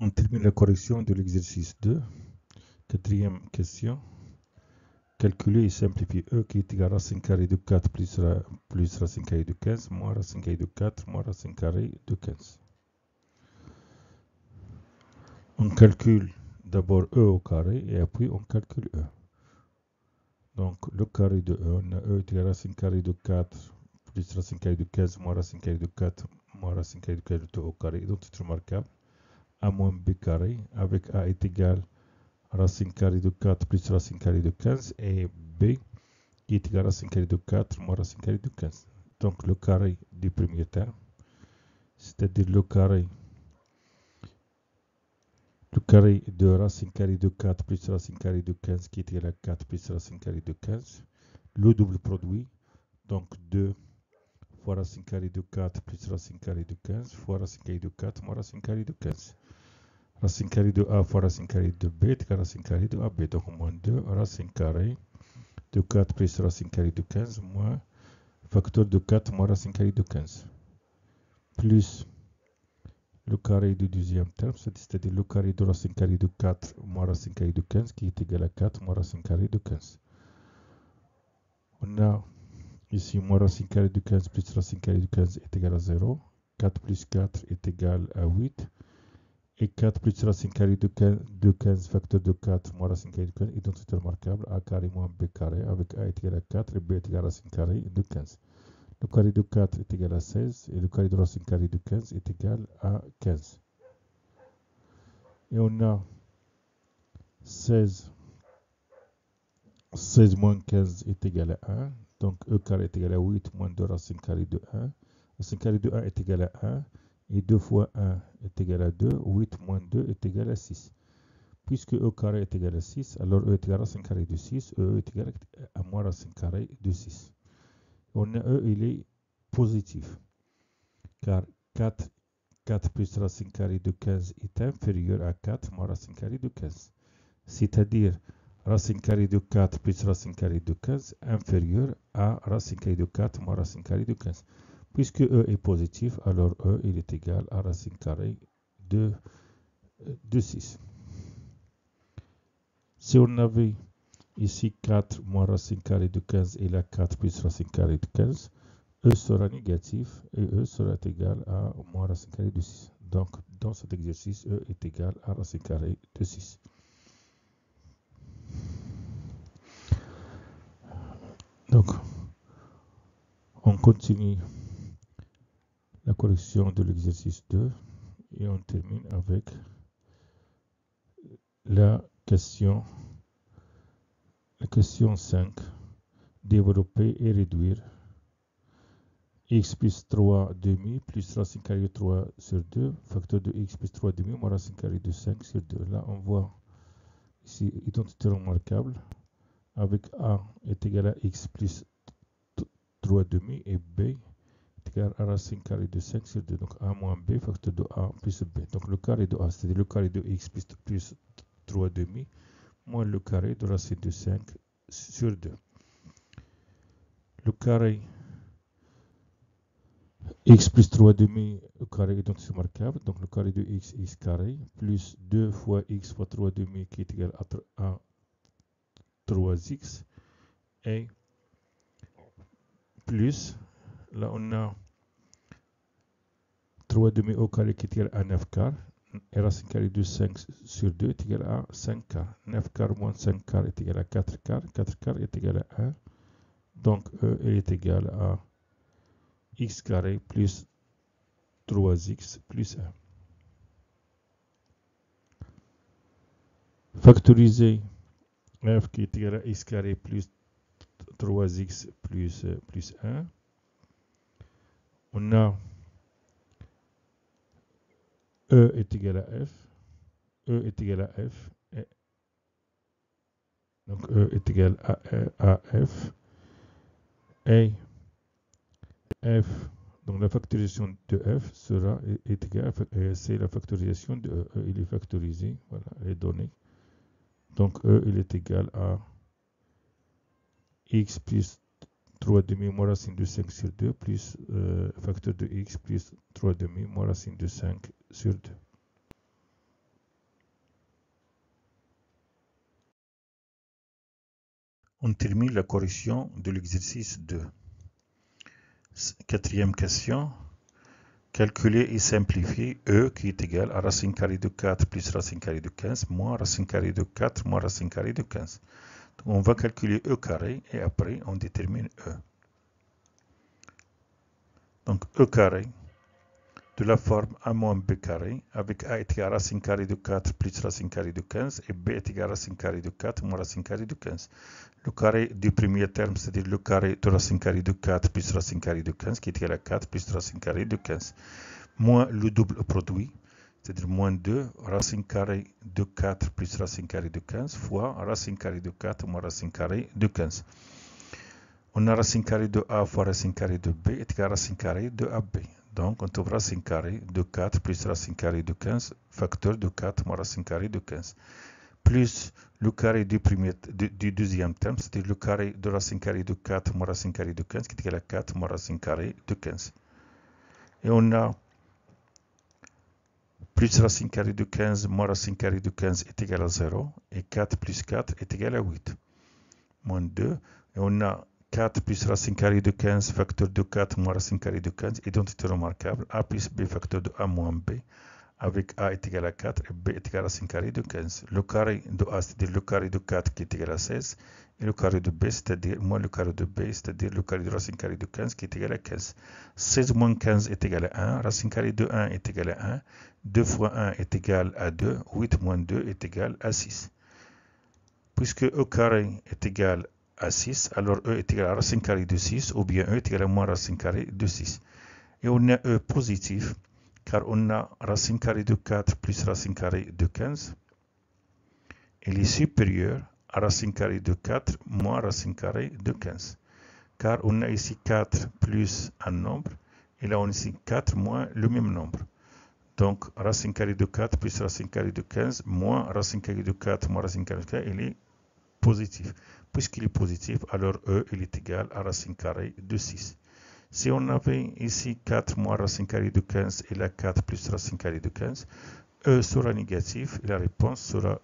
On termine la correction de l'exercice 2. Quatrième question. Calculer et simplifier E qui est égal à racine carrée de 4 plus racine carrée de 15 moins racine carrée de 4 moins racine carrée de 15. On calcule d'abord E au carré et après on calcule E. Donc le carré de E, on a E est égal à racine carrée de 4 plus racine carrée de 15 moins racine carrée de 4 moins racine carrée de 15 de 2 au carré. Donc c'est remarquable. A moins B carré avec A est égal à racine carrée de 4 plus racine carrée de 15 et B qui est égal à racine carrée de 4 moins racine carrée de 15. Donc le carré du premier terme, c'est-à-dire le carré de racine carrée de 4 plus racine carrée de 15 qui est égal à 4 plus racine carrée de 15. Le double produit, donc 2 fois racine carrée de 4 plus racine carrée de 15 fois racine carrée de 4 moins racine carrée de 15. Racine carrée de A fois racine carrée de B est égal à racine carrée de AB. Donc moins 2 racine carrée de 4 plus racine carrée de 15 moins facteur de 4 moins racine carrée de 15. Plus le carré du deuxième terme, c'est-à-dire le carré de racine carrée de 4 moins racine carrée de 15 qui est égal à 4 moins racine carrée de 15. On a ici moins racine carrée de 15 plus racine carrée de 15 est égal à 0. 4 plus 4 est égal à 8. Et 4 plus racine carrée de 15 facteur de 4 moins racine carrée de 15 est donc c'est remarquable. A carré moins B carré avec A est égal à 4 et B est égal à racine carrée de 15. Le carré de 4 est égal à 16 et le carré de racine carrée de 15 est égal à 15. Et on a 16 moins 15 est égal à 1. Donc E carré est égal à 8 moins 2 racine carrée de 1. Racine carrée de 1 est égal à 1. Et 2 fois 1 est égal à 2. 8 moins 2 est égal à 6. Puisque E carré est égal à 6, alors E est égal à racine carrée de 6. E est égal à moins racine carrée de 6. On a E, il est positif. Car 4 plus racine carrée de 15 est inférieur à 4 moins racine carrée de 15. C'est-à-dire racine carrée de 4 plus racine carrée de 15 inférieur à racine carrée de 4 moins racine carrée de 15. Puisque E est positif, alors E il est égal à racine carrée de 6. Si on avait ici 4 moins racine carrée de 15 et là 4 plus racine carrée de 15, E sera négatif et E sera égal à moins racine carrée de 6. Donc, dans cet exercice, E est égal à racine carrée de 6. Donc, on continue la correction de l'exercice 2 et on termine avec la question 5. Développer et réduire x plus 3 demi plus racine carrée de 3 sur 2, facteur de x plus 3 demi moins racine carrée de 5 sur 2. Là, on voit ici identité remarquable avec a est égal à x plus 3 demi et b est égal à racine carrée de 5 sur 2. Donc a moins b, facteur de a plus b. Donc le carré de a, c'est-à-dire le carré de x plus 3 demi moins le carré de racine de 5 sur 2. Le carré x plus 3 demi au carré est donc remarquable. Donc le carré de x carré plus 2 fois x fois 3 demi qui est égal à 3x et plus, là on a 3 demi au carré qui est égal à 9 quarts et racine carrée de 5 sur 2 est égal à 5 quarts. 9 quarts moins 5 quarts est égal à 4 quarts. 4 quarts est égal à 1. Donc E est égal à x carré plus 3x plus 1. Factoriser f qui est égal à x carré plus 3x plus 1. On a E est égal à f. E est égal à f. Donc E est égal à f. Et f, donc la factorisation de f sera est égale, c'est la factorisation de E. E il est factorisé, voilà, les données. Donc E il est égal à x plus 3 demi moins racine de 5 sur 2 plus facteur de x plus 3 demi moins racine de 5 sur 2. On termine la correction de l'exercice 2. Quatrième question. Calculer et simplifier E qui est égal à racine carrée de 4 plus racine carrée de 15 moins racine carrée de 4 moins racine carrée de 15. Donc on va calculer E carré et après on détermine E. Donc E carré de la forme A moins B carré avec A est égal à racine carrée de 4 plus racine carrée de 15 et B est égal à racine carrée de 4 moins racine carrée de 15. Le carré du premier terme, c'est-à-dire le carré de racine carrée de 4 plus racine carrée de 15 qui est égal à 4 plus racine carrée de 15. Moins le double produit, c'est-à-dire moins 2 racine carrée de 4 plus racine carrée de 15 fois racine carrée de 4 moins racine carrée de 15. On a racine carrée de A fois racine carrée de B est égal à racine carrée de AB. Donc on trouve racine carrée de 4 plus racine carrée de 15, facteur de 4 moins racine carrée de 15. Plus le carré du deuxième terme, c'est-à-dire le carré de racine carrée de 4 moins racine carrée de 15 qui est égal à 4 moins racine carrée de 15. Et on a plus racine carrée de 15 moins racine carrée de 15 est égal à 0. Et 4 plus 4 est égal à 8. Moins 2. Et on a 4 plus racine carrée de 15 facteur de 4 moins racine carrée de 15. Identité remarquable. A plus B facteur de A moins B. Avec A est égal à 4 et B est égal à racine carrée de 15. Le carré de A, c'est-à-dire le carré de 4 qui est égal à 16. Et le carré de B, c'est-à-dire moins le carré de B, c'est-à-dire le carré de racine carrée de 15 qui est égal à 15. 16 moins 15 est égal à 1. Racine carrée de 1 est égal à 1. 2 fois 1 est égal à 2. 8 moins 2 est égal à 6. Puisque E carré est égal à 6, alors E est égal à racine carrée de 6, ou bien E est égal à moins racine carrée de 6. Et on a E positif, car on a racine carrée de 4 plus racine carrée de 15. Il est supérieur à racine carrée de 4 moins racine carrée de 15. Car on a ici 4 plus un nombre, et là on a ici 4 moins le même nombre. Donc racine carrée de 4 plus racine carrée de 15 moins racine carrée de 4 moins racine carrée de 15, il est positif. Puisqu'il est positif, alors E il est égal à racine carrée de 6. Si on avait ici 4 moins racine carrée de 15 et la 4 plus racine carrée de 15, E sera négatif et la réponse sera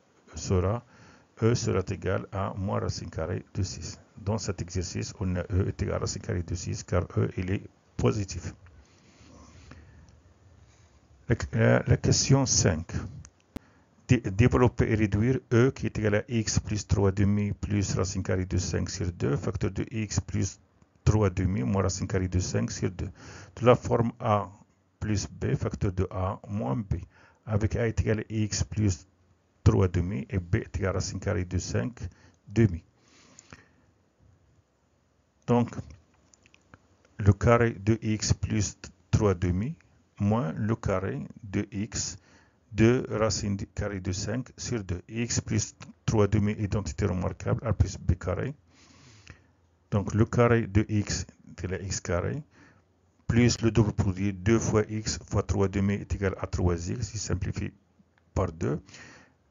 E sera égal à moins racine carrée de 6. Dans cet exercice, on a E est égal à racine carrée de 6 car E il est positif. La question 5. Développer et réduire E qui est égal à x plus 3 demi plus racine carrée de 5 sur 2, facteur de x plus 3 demi moins racine carrée de 5 sur 2. De la forme A plus B, facteur de A moins B. Avec A est égal à x plus 3 demi et B est égal à racine carrée de 5 demi. Donc, le carré de x plus 3 demi moins le carré de x de racine carrée de 5 sur 2. X plus 3 demi, identité remarquable, A plus B carré. Donc le carré de x est égal à x carré, plus le double produit 2 fois x fois 3 demi est égal à 3x, il simplifie par 2,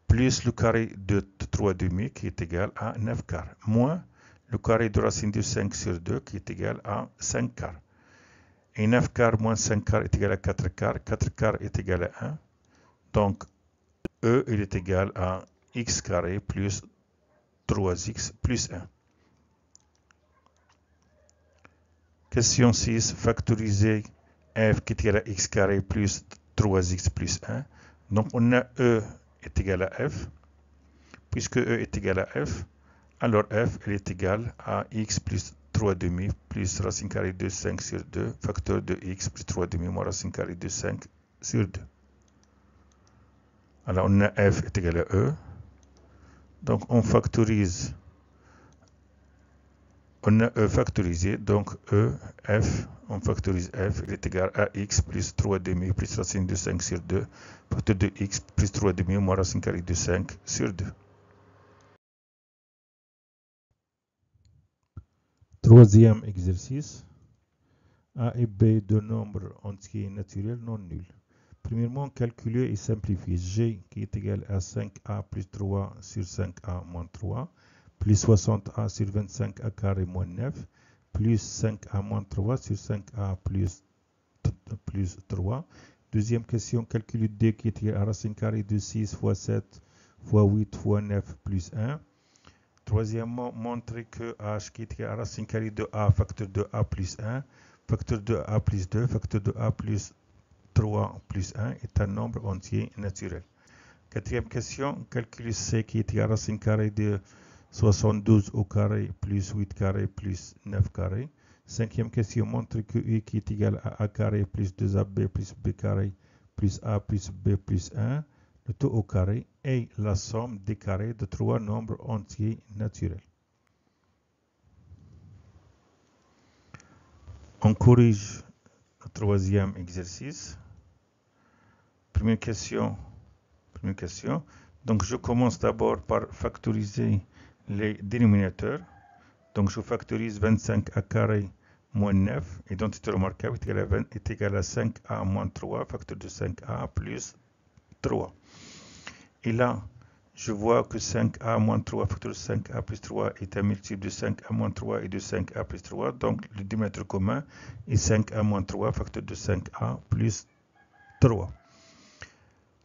plus le carré de 3 demi qui est égal à 9 quarts, moins le carré de racine de 5 sur 2 qui est égal à 5 quarts. Et 9 quarts moins 5 quarts est égal à 4 quarts, 4 quarts est égal à 1. Donc, E il est égal à x carré plus 3x plus 1. Question 6, factoriser f qui est égal à x carré plus 3x plus 1. Donc, on a E est égal à f. Puisque E est égal à f, alors f il est égal à x plus 3 demi plus racine carrée de 5 sur 2, facteur de x plus 3 demi moins racine carrée de 5 sur 2. Alors, on a f est égal à E. Donc, on factorise. On a E factorisé, donc E, f, on factorise f, il est égal à x plus 3 demi plus racine de 5 sur 2, facteur de x plus 3 demi moins racine carrée de 5 sur 2. Troisième exercice. A et B, deux nombres entiers naturels non nuls. Premièrement, calculer et simplifier g qui est égal à 5a plus 3 sur 5a moins 3, plus 60a sur 25a carré moins 9, plus 5a moins 3 sur 5a plus 3. Deuxième question, calculer d qui est égal à racine carrée de 6 fois 7 fois 8 fois 9 plus 1. Troisièmement, montrer que h qui est égal à racine carrée de a facteur de a plus 1, facteur de a plus 2, facteur de a plus 3 plus 1 est un nombre entier naturel. Quatrième question, calculer c qui est égal à racine carrée de 72 au carré plus 8 carré plus 9 carré. Cinquième question, montre que u qui est égal à a carré plus 2ab plus b carré plus a plus b plus 1, le tout au carré, est la somme des carrés de trois nombres entiers naturels. On corrige le troisième exercice. Première question. Donc je commence d'abord par factoriser les dénominateurs. Donc je factorise 25a carré moins 9, identité remarquable est égal à 5a moins 3, facteur de 5a plus 3. Et là, je vois que 5a moins 3, facteur de 5a plus 3 est un multiple de 5a moins 3 et de 5a plus 3. Donc le dénominateur commun est 5a moins 3, facteur de 5a plus 3.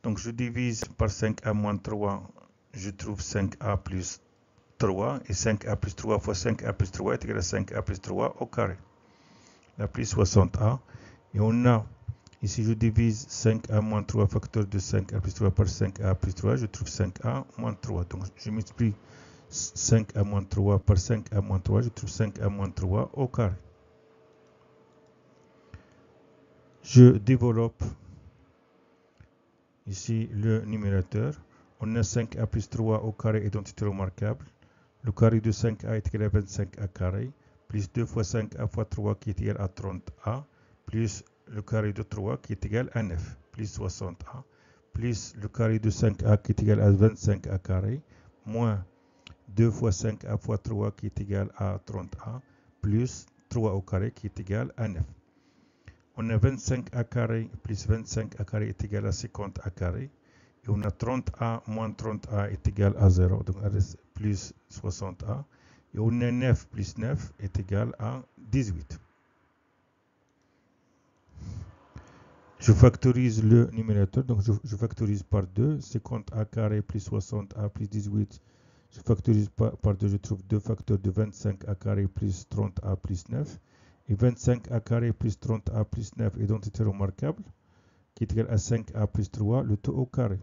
Donc je divise par 5a moins 3, je trouve 5a plus 3, et 5a plus 3 fois 5a plus 3 est égal à 5a plus 3 au carré. La plus 60a, et on a, ici je divise 5a moins 3 facteur de 5a plus 3 par 5a plus 3, je trouve 5a moins 3. Donc je multiplie 5a moins 3 par 5a moins 3, je trouve 5a moins 3 au carré. Je développe ici le numérateur. On a 5a plus 3 au carré, identité remarquable. Le carré de 5a est égal à 25a carré, plus 2 fois 5a fois 3 qui est égal à 30a, plus le carré de 3 qui est égal à 9, plus 60a, plus le carré de 5a qui est égal à 25a carré, moins 2 fois 5a fois 3 qui est égal à 30a, plus 3 au carré qui est égal à 9. On a 25a carré plus 25a carré est égal à 50a carré. Et on a 30a moins 30a est égal à 0, donc plus 60a. Et on a 9 plus 9 est égal à 18. Je factorise le numérateur, donc je factorise par 2. 50a carré plus 60a plus 18. Je factorise par 2, je trouve 2 facteurs de 25a carré plus 30a plus 9. Et 25a carré plus 30a plus 9, identité remarquable, qui est égal à 5a plus 3, le tout au carré.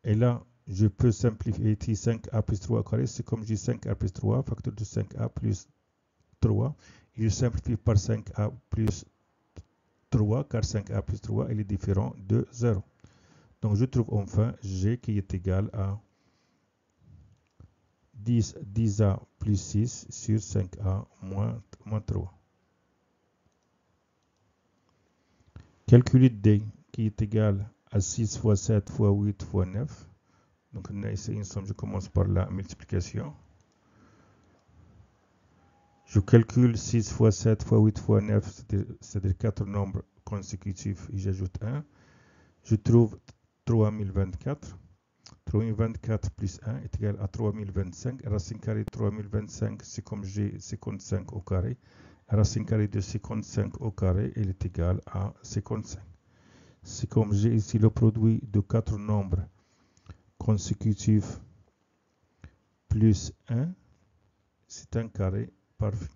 Et là, je peux simplifier ici 5a plus 3 au carré, c'est comme je dis 5a plus 3, facteur de 5a plus 3. Et je simplifie par 5a plus 3, car 5a plus 3 il est différent de 0. Donc je trouve enfin g qui est égal à 10a plus 6 sur 5a moins 3. Calculer d qui est égal à 6 fois 7 fois 8 fois 9. Donc on a ici une somme, je commence par la multiplication. Je calcule 6 fois 7 fois 8 fois 9, c'est-à-dire 4 nombres consécutifs, et j'ajoute 1. Je trouve 3024. 3024 plus 1 est égal à 3025. Racine carrée de 3025, c'est comme j'ai 55 au carré. Racine carrée de 55 au carré, il est égal à 55. C'est comme j'ai ici le produit de 4 nombres consécutifs plus 1, c'est un carré parfait.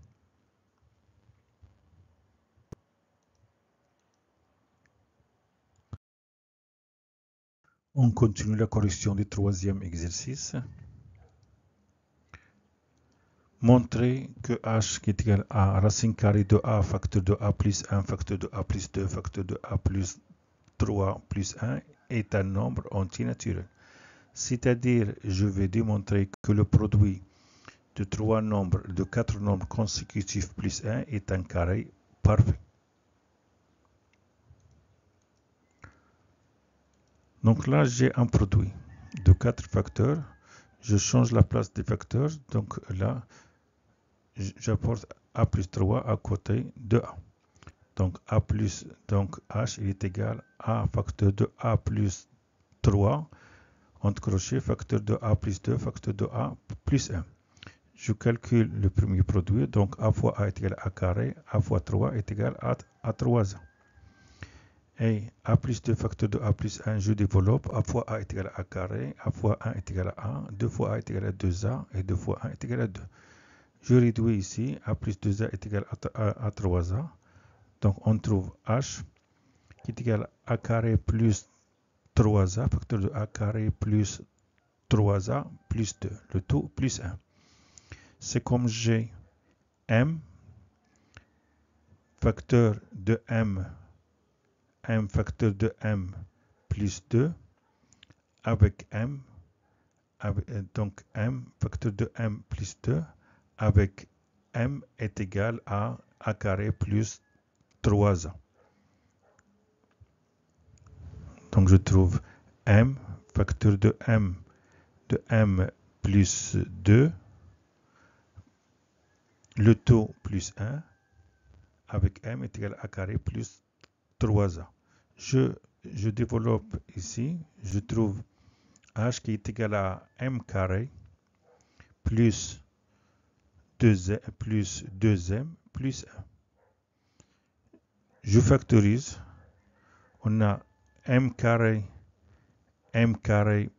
On continue la correction du troisième exercice. Montrer que h qui est égal à racine carrée de a facteur de a plus 1 facteur de a plus 2 facteur de a plus 3 plus 1 est un nombre entier naturel. C'est-à-dire, je vais démontrer que le produit de 4 nombres consécutifs plus 1 est un carré parfait. Donc là, j'ai un produit de 4 facteurs. Je change la place des facteurs. Donc là, j'apporte a plus 3 à côté de a. Donc h il est égal à facteur de a plus 3 entre crochets, facteur de a plus 2, facteur de a plus 1. Je calcule le premier produit, donc a fois a est égal à carré, a fois 3 est égal à 3a. Et a plus 2 facteur de a plus 1, je développe. A fois a est égal à a carré, a fois 1 est égal à 1, 2 fois a est égal à 2a, et 2 fois 1 est égal à 2. Je réduis ici, a plus 2a est égal à 3a. Donc on trouve h qui est égal à a carré plus 3a, facteur de a carré plus 3a plus 2, le tout plus 1. C'est comme j'ai m, facteur de m facteur de m plus 2, avec m, donc m facteur de m plus 2, avec m est égal à a carré plus 3a. Donc je trouve m facteur de m plus 2, le tout plus 1, avec m est égal à a carré plus 3a. Je développe ici, je trouve h qui est égal à m carré plus 2m plus 1. Je factorise, on a m carré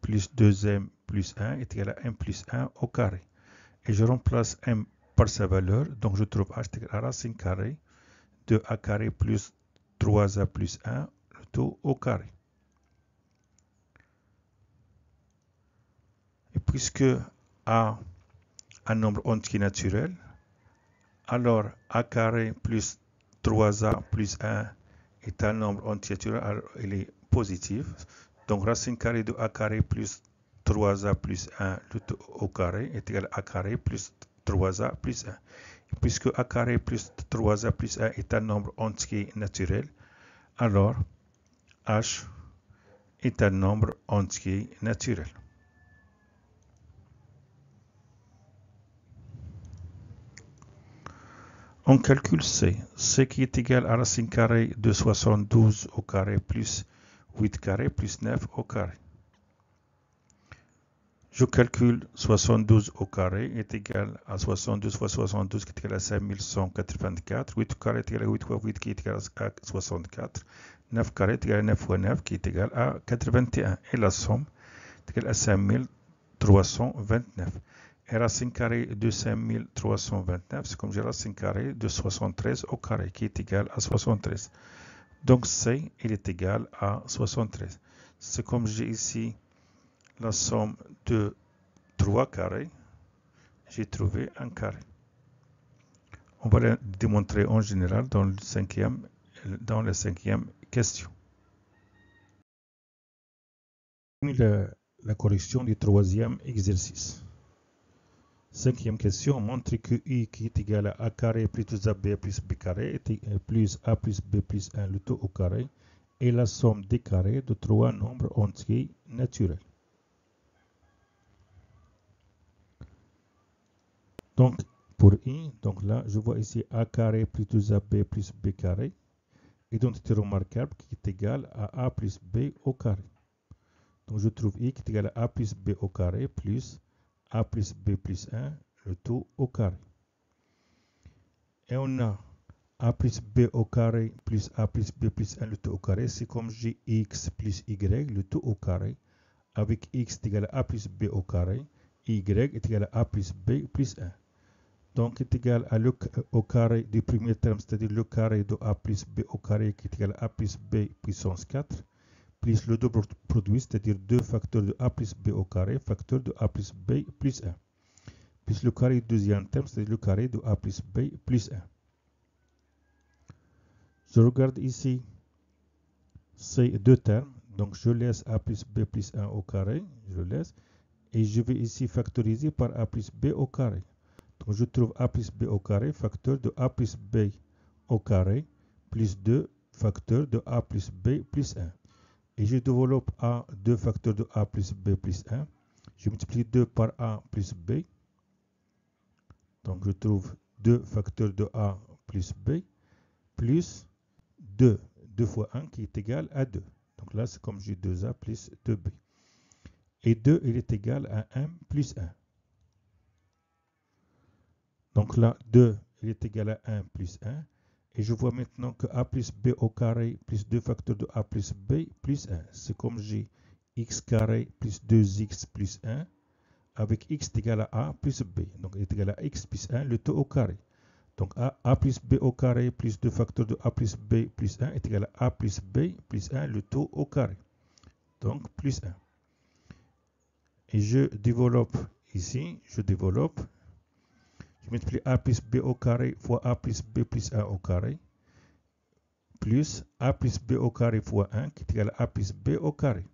plus 2m plus 1 est égal à m plus 1 au carré. Et je remplace m par sa valeur, donc je trouve h est égal à racine carrée de a carré plus 3a plus 1, le tout au carré. Et puisque a un nombre entier naturel, alors a carré plus 3a plus 1 est un nombre entier naturel, alors il est positif. Donc racine carrée de a carré plus 3a plus 1 le tout au carré est égal à a carré plus 3a plus 1. Et puisque a carré plus 3a plus 1 est un nombre entier naturel, alors h est un nombre entier naturel. On calcule C qui est égal à racine carrée de 72 au carré plus 8 carré plus 9 au carré. Je calcule 72 au carré est égal à 72 fois 72 qui est égal à 5184. 8 carré est égal à 8 fois 8 qui est égal à 64. 9 carré est égal à 9 fois 9 qui est égal à 81. Et la somme est égale à 5329. Et racine carrée de 5329, c'est comme j'ai racine carrée de 73 au carré qui est égal à 73. Donc C, il est égal à 73. C'est comme j'ai ici la somme de 3 carrés, j'ai trouvé un carré. On va le démontrer en général dans la cinquième question. La correction du troisième exercice. Cinquième question, montre que I qui est égal à a carré plus 2ab plus b carré plus a plus b plus 1 le tout au carré est la somme des carrés de trois nombres entiers naturels. Donc, pour I, donc là, je vois ici a carré plus 2ab plus b carré, identité remarquable qui est égale à a plus b au carré. Donc, je trouve I qui est égal à a plus b au carré plus a plus b plus 1, le tout au carré. Et on a a plus b au carré plus a plus b plus 1, le tout au carré. C'est comme j'ai x plus y, le tout au carré, avec x est égal à a plus b au carré, y est égal à a plus b plus 1. Donc, est égal à au carré du premier terme, c'est-à-dire le carré de a plus b au carré qui est égal à a plus b puissance 4, plus le double produit, c'est-à-dire 2 facteurs de a plus b au carré, facteur de a plus b plus 1, plus le carré du deuxième terme, c'est-à-dire le carré de a plus b plus 1. Je regarde ici ces deux termes, donc je laisse a plus b plus 1 au carré, je laisse, et je vais ici factoriser par a plus b au carré. Donc je trouve a plus b au carré, facteur de a plus b au carré, plus 2 facteurs de a plus b plus 1. Et je développe a 2 facteurs de a plus b plus 1. Je multiplie 2 par a plus b. Donc je trouve 2 facteurs de a plus b plus 2. 2 fois 1 qui est égal à 2. Donc là, c'est comme j'ai 2a plus 2b. Et 2, il est égal à 1 plus 1. Donc là, 2, il est égal à 1 plus 1. Et je vois maintenant que a plus b au carré plus 2 facteurs de a plus b plus 1. C'est comme j'ai x carré plus 2x plus 1 avec x est égal à a plus b. Donc, il est égal à x plus 1, le tout au carré. Donc, a plus b au carré plus 2 facteurs de a plus b plus 1 est égal à plus b plus 1, le tout au carré. Donc, plus 1. Et je développe ici, je multiplie a plus b au carré fois a plus b plus 1 au carré, plus a plus b au carré fois 1 qui est égal à plus b au carré.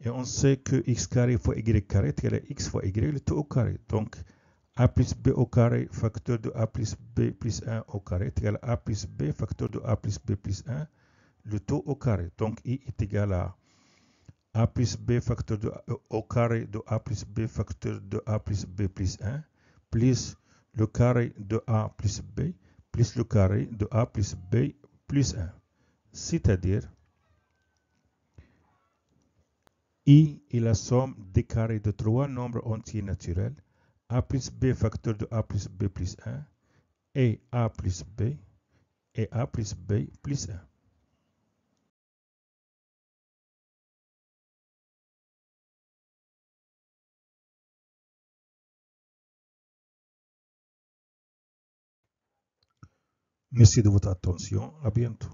Et on sait que x carré fois y carré est égal à x fois y, le tout au carré. Donc, a plus b au carré facteur de a plus b plus 1 au carré est égal à plus b facteur de a plus b plus 1, le tout au carré. Donc, i est égal à a plus b facteur de, au carré de a plus b facteur de a plus b plus 1, plus le carré de a plus b, plus le carré de a plus b plus 1. C'est-à-dire, I est la somme des carrés de trois nombres entiers naturels, a plus b facteur de a plus b plus 1, et a plus b plus 1. Merci de votre attention. À bientôt.